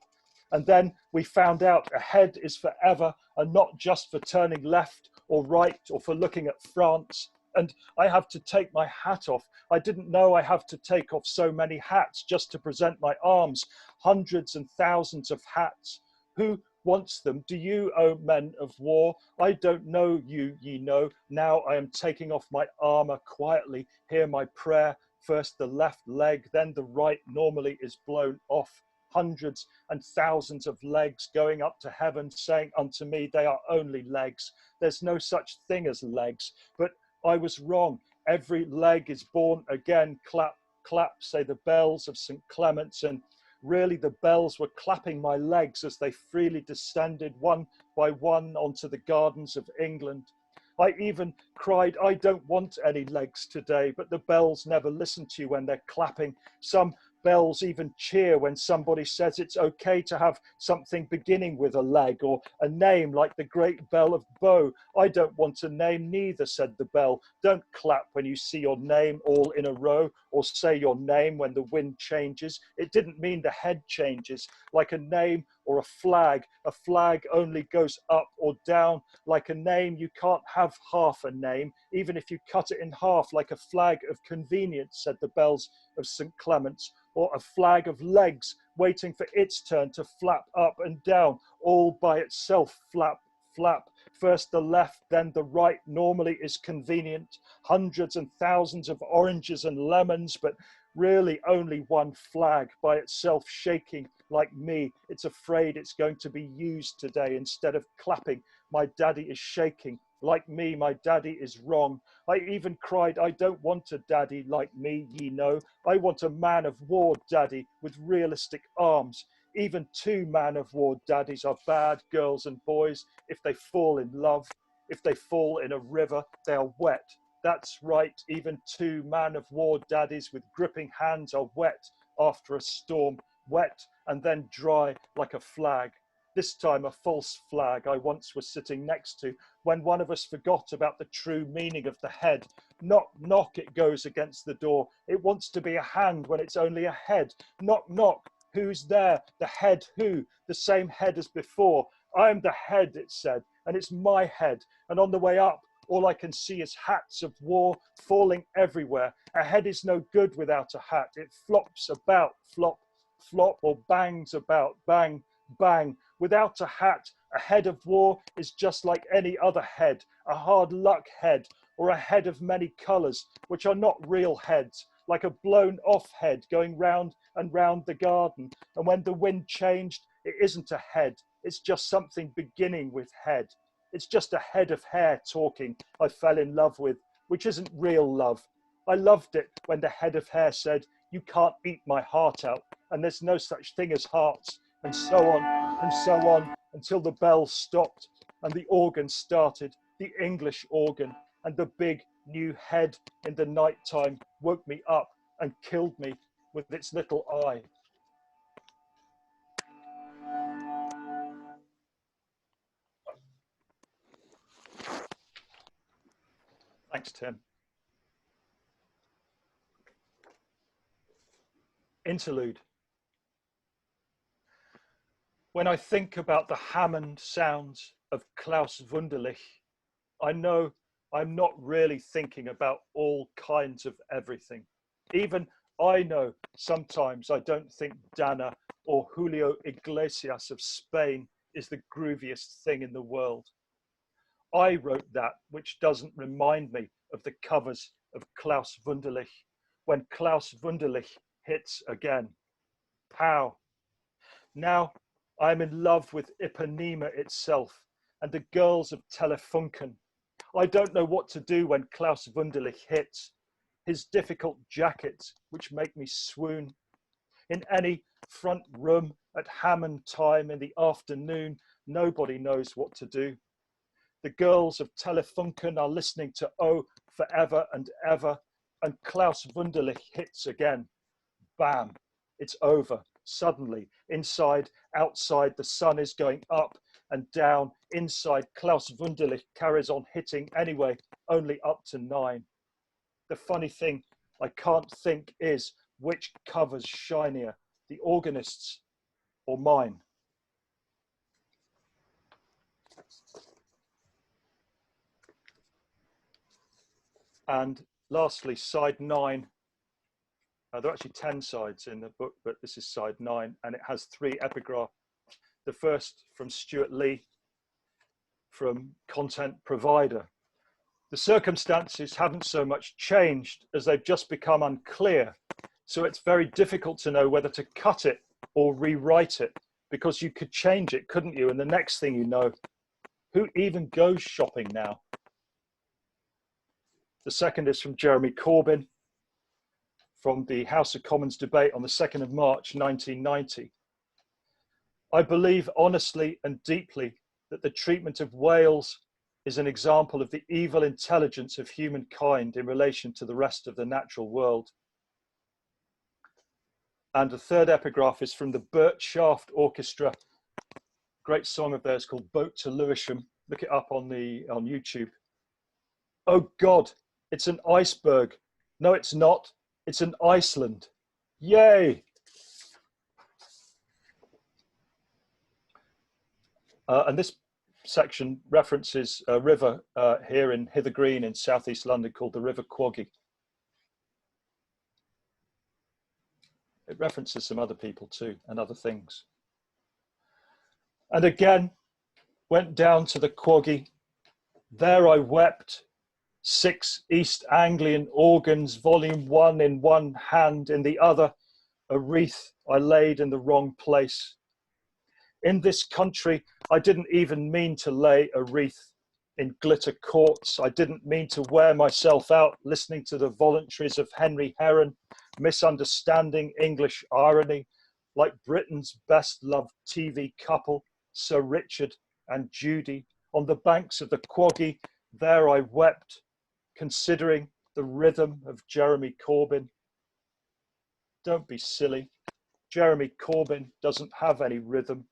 And then we found out a head is forever and not just for turning left or right or for looking at France. And I have to take my hat off. I didn't know I have to take off so many hats just to present my arms. Hundreds and thousands of hats. Who wants them? Do you, O men of war? I don't know you, ye know. Now I am taking off my armour quietly. Hear my prayer. First the left leg, then the right normally is blown off. Hundreds and thousands of legs going up to heaven, saying unto me, they are only legs. There's no such thing as legs. But I was wrong. Every leg is born again. Clap, clap, say the bells of St. Clement's. And really the bells were clapping my legs as they freely descended one by one onto the gardens of England. I even cried, I don't want any legs today, but the bells never listen to you when they're clapping. Some bells even cheer when somebody says it's okay to have something beginning with a leg or a name like the great bell of Bow. I don't want a name neither, said the bell. Don't clap when you see your name all in a row or say your name when the wind changes. It didn't mean the head changes. Like a name or a flag only goes up or down. Like a name, you can't have half a name, even if you cut it in half like a flag of convenience, said the bells of St. Clement's, or a flag of legs waiting for its turn to flap up and down, all by itself, flap, flap. First the left, then the right normally is convenient. Hundreds and thousands of oranges and lemons, but really only one flag by itself shaking like me. It's afraid it's going to be used today instead of clapping. My daddy is shaking. Like me, my daddy is wrong. I even cried, I don't want a daddy like me, ye know. I want a man of war daddy with realistic arms. Even two man of war daddies are bad, girls and boys, if they fall in love. If they fall in a river, they are wet. That's right, even two man of war daddies with gripping hands are wet after a storm. Wet and then dry like a flag. This time a false flag I once was sitting next to, when one of us forgot about the true meaning of the head. Knock, knock, it goes against the door. It wants to be a hand when it's only a head. Knock, knock, who's there? The head who? The same head as before. I'm the head, it said, and it's my head. And on the way up, all I can see is hats of war falling everywhere. A head is no good without a hat. It flops about, flop, flop, or bangs about, bang, bang. Without a hat, a head of war is just like any other head, a hard luck head, or a head of many colours, which are not real heads, like a blown off head going round and round the garden. And when the wind changed, it isn't a head, it's just something beginning with head. It's just a head of hair talking I fell in love with, which isn't real love. I loved it when the head of hair said, you can't eat my heart out, and there's no such thing as hearts, and so on, until the bell stopped and the organ started, the English organ, and the big new head in the night time woke me up and killed me with its little eye. Thanks, Tim. Interlude. When I think about the Hammond sounds of Klaus Wunderlich, I know I'm not really thinking about all kinds of everything. Even I know sometimes I don't think Dana or Julio Iglesias of Spain is the grooviest thing in the world. I wrote that which doesn't remind me of the covers of Klaus Wunderlich when Klaus Wunderlich hits again. Pow. Now I'm in love with Ipanema itself and the girls of Telefunken. I don't know what to do when Klaus Wunderlich hits. His difficult jackets, which make me swoon. In any front room at Hammond time in the afternoon, nobody knows what to do. The girls of Telefunken are listening to Oh, Forever and Ever, and Klaus Wunderlich hits again. Bam, it's over. Suddenly, inside, outside, the sun is going up and down. Inside, Klaus Wunderlich carries on hitting anyway, only up to 9. The funny thing I can't think is which cover's shinier, the organist's or mine. And lastly, side 9. There are actually 10 sides in the book, but this is side 9, and it has 3 epigraphs. The first from Stuart Lee, from Content Provider. The circumstances haven't so much changed as they've just become unclear. So it's very difficult to know whether to cut it or rewrite it, because you could change it, couldn't you? And the next thing you know, who even goes shopping now? The second is from Jeremy Corbyn, from the House of Commons debate on the 2nd of March, 1990. I believe honestly and deeply that the treatment of whales is an example of the evil intelligence of humankind in relation to the rest of the natural world. And the third epigraph is from the Burt Shaft Orchestra, great song of theirs called Boat to Lewisham. Look it up on YouTube. Oh God, it's an iceberg. No, it's not. It's an Iceland. Yay! And this section references a river here in Hither Green in southeast London called the River Quaggy. It references some other people too and other things. And again, went down to the Quaggy. There I wept. 6 East Anglian organs, volume 1 in one hand, in the other, a wreath I laid in the wrong place. In this country, I didn't even mean to lay a wreath in glitter courts. I didn't mean to wear myself out listening to the voluntaries of Henry Heron, misunderstanding English irony, like Britain's best loved TV couple, Sir Richard and Judy. On the banks of the Quaggy, there I wept, considering the rhythm of Jeremy Corbyn. Don't be silly. Jeremy Corbyn doesn't have any rhythm.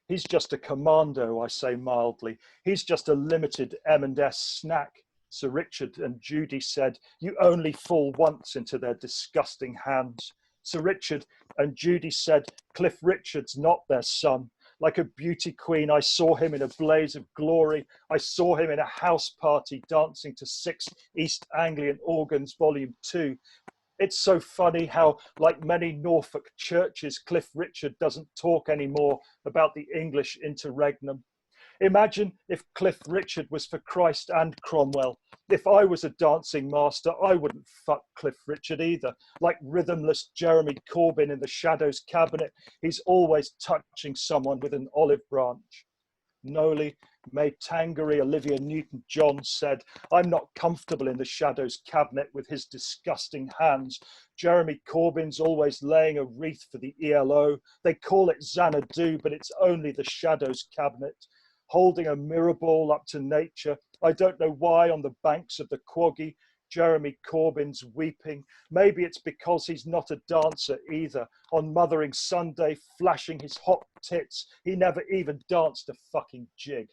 He's just a commando, I say mildly. He's just a limited M&S snack. Sir Richard and Judy said, you only fall once into their disgusting hands. Sir Richard and Judy said, Cliff Richard's not their son. Like a beauty queen, I saw him in a blaze of glory. I saw him in a house party dancing to 6 East Anglian organs, volume 2. It's so funny how, like many Norfolk churches, Cliff Richard doesn't talk anymore about the English interregnum. Imagine if Cliff Richard was for Christ and Cromwell. If I was a dancing master, I wouldn't fuck Cliff Richard either. Like rhythmless Jeremy Corbyn in the Shadows cabinet, he's always touching someone with an olive branch. Noli me tangere, Olivia Newton-John said, I'm not comfortable in the Shadows cabinet with his disgusting hands. Jeremy Corbyn's always laying a wreath for the ELO. They call it Xanadu, but it's only the Shadows cabinet. Holding a mirror ball up to nature. I don't know why on the banks of the Quaggy, Jeremy Corbyn's weeping. Maybe it's because he's not a dancer either. On Mothering Sunday, flashing his hot tits, he never even danced a fucking jig.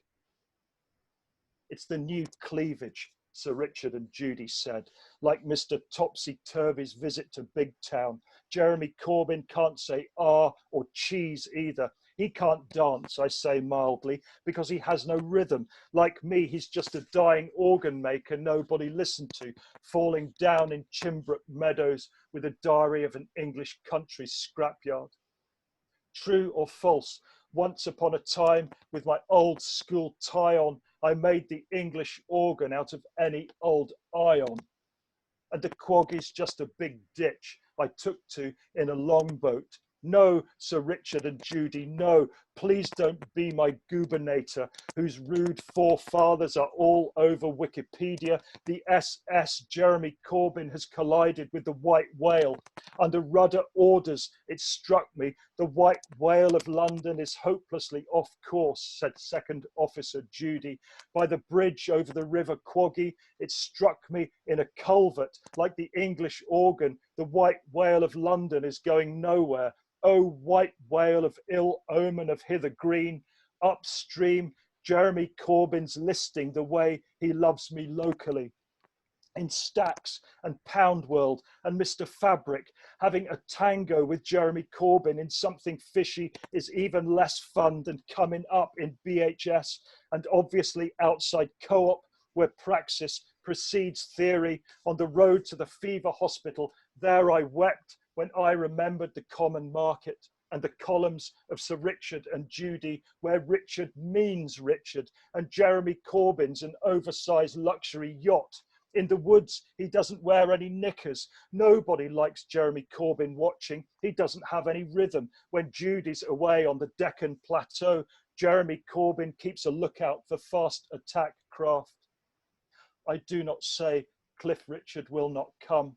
It's the new cleavage, Sir Richard and Judy said, like Mr. Topsy-Turvy's visit to Big Town. Jeremy Corbyn can't say ah or cheese either. He can't dance, I say mildly, because he has no rhythm. Like me, he's just a dying organ maker nobody listened to, falling down in Chimbrook Meadows with a diary of an English country scrapyard. True or false, once upon a time, with my old school tie on, I made the English organ out of any old ion. And the Quoggie's just a big ditch I took to in a longboat. No, Sir Richard and Judy, no, please don't be my gubernator, whose rude forefathers are all over Wikipedia. The SS Jeremy Corbyn has collided with the white whale. Under Rudder orders, it struck me, the white whale of London is hopelessly off course, said Second Officer Judy. By the bridge over the River Quoggie, it struck me in a culvert, like the English organ. The white whale of London is going nowhere. Oh, white whale of ill omen of Hither Green, upstream, Jeremy Corbyn's listing the way he loves me locally. In Stacks and Pound World and Mr. Fabric, having a tango with Jeremy Corbyn in something fishy is even less fun than coming up in BHS and obviously outside Co-op, where praxis precedes theory. On the road to the fever hospital, there I wept when I remembered the common market and the columns of Sir Richard and Judy, where Richard means Richard and Jeremy Corbyn's an oversized luxury yacht. In the woods, he doesn't wear any knickers. Nobody likes Jeremy Corbyn watching. He doesn't have any rhythm. When Judy's away on the Deccan Plateau, Jeremy Corbyn keeps a lookout for fast attack craft. I do not say Cliff Richard will not come.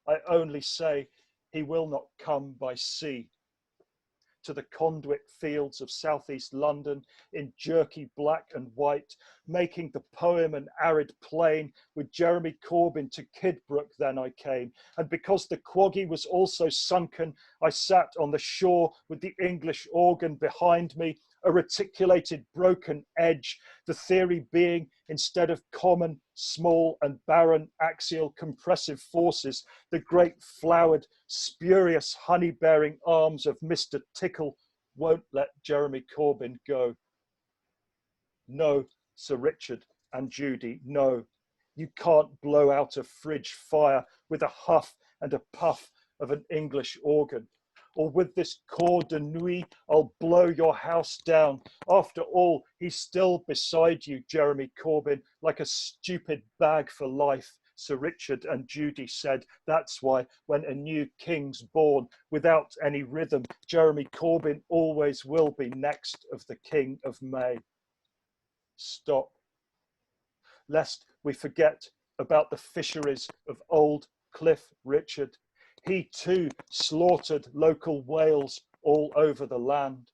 I only say he will not come by sea. To the conduit fields of southeast London in jerky black and white, making the poem an arid plain. With Jeremy Corbyn to Kidbrooke then I came, and because the Quoggie was also sunken, I sat on the shore with the English organ behind me, a reticulated broken edge, the theory being, instead of common, small and barren axial compressive forces, the great flowered, spurious honey-bearing arms of Mr. Tickle won't let Jeremy Corbyn go. No, Sir Richard and Judy, no. You can't blow out a fridge fire with a huff and a puff of an English organ. Or with this cor de nuit, I'll blow your house down. After all, he's still beside you, Jeremy Corbyn, like a stupid bag for life. Sir Richard and Judy said, that's why when a new king's born, without any rhythm, Jeremy Corbyn always will be next of the King of May. Stop. Lest we forget about the fisheries of old Cliff Richard. He too slaughtered local whales all over the land.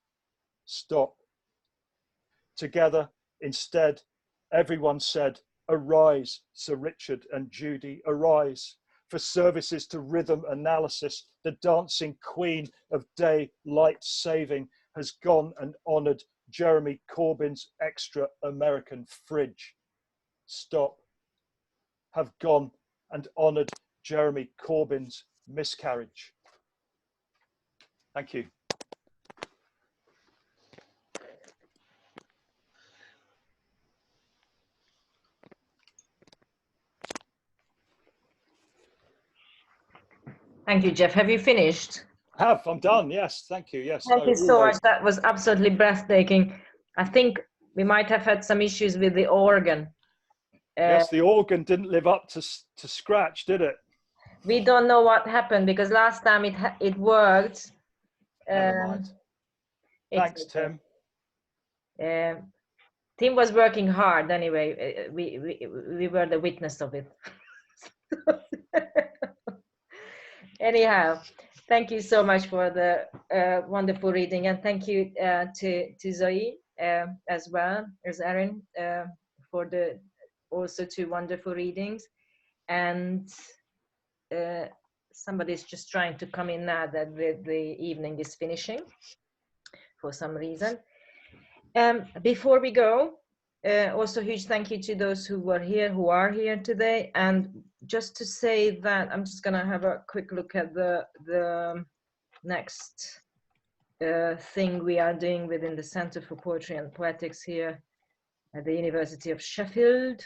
Stop. Together, instead, everyone said, arise, Sir Richard and Judy, arise. For services to rhythm analysis, the dancing queen of daylight saving has gone and honoured Jeremy Corbyn's extra American fridge. Stop. Have gone and honoured Jeremy Corbyn's miscarriage. Thank you. Thank you, Jeff. Have you finished? I'm done. Yes, thank you. Yes. Thank you so much. That was absolutely breathtaking. I think we might have had some issues with the organ. Yes, the organ didn't live up to scratch, did it? We don't know what happened because last time it worked. Never mind. Thanks, Tim. Tim was working hard anyway. We were the witness of it. Anyhow, thank you so much for the wonderful reading, and thank you to Zoe as well as Erín for the also 2 wonderful readings. And somebody's just trying to come in now that the evening is finishing for some reason. Before we go, Also, huge thank you to those who are here today. And just to say that I'm just gonna have a quick look at the next thing we are doing within the Center for Poetry and Poetics here at the University of Sheffield.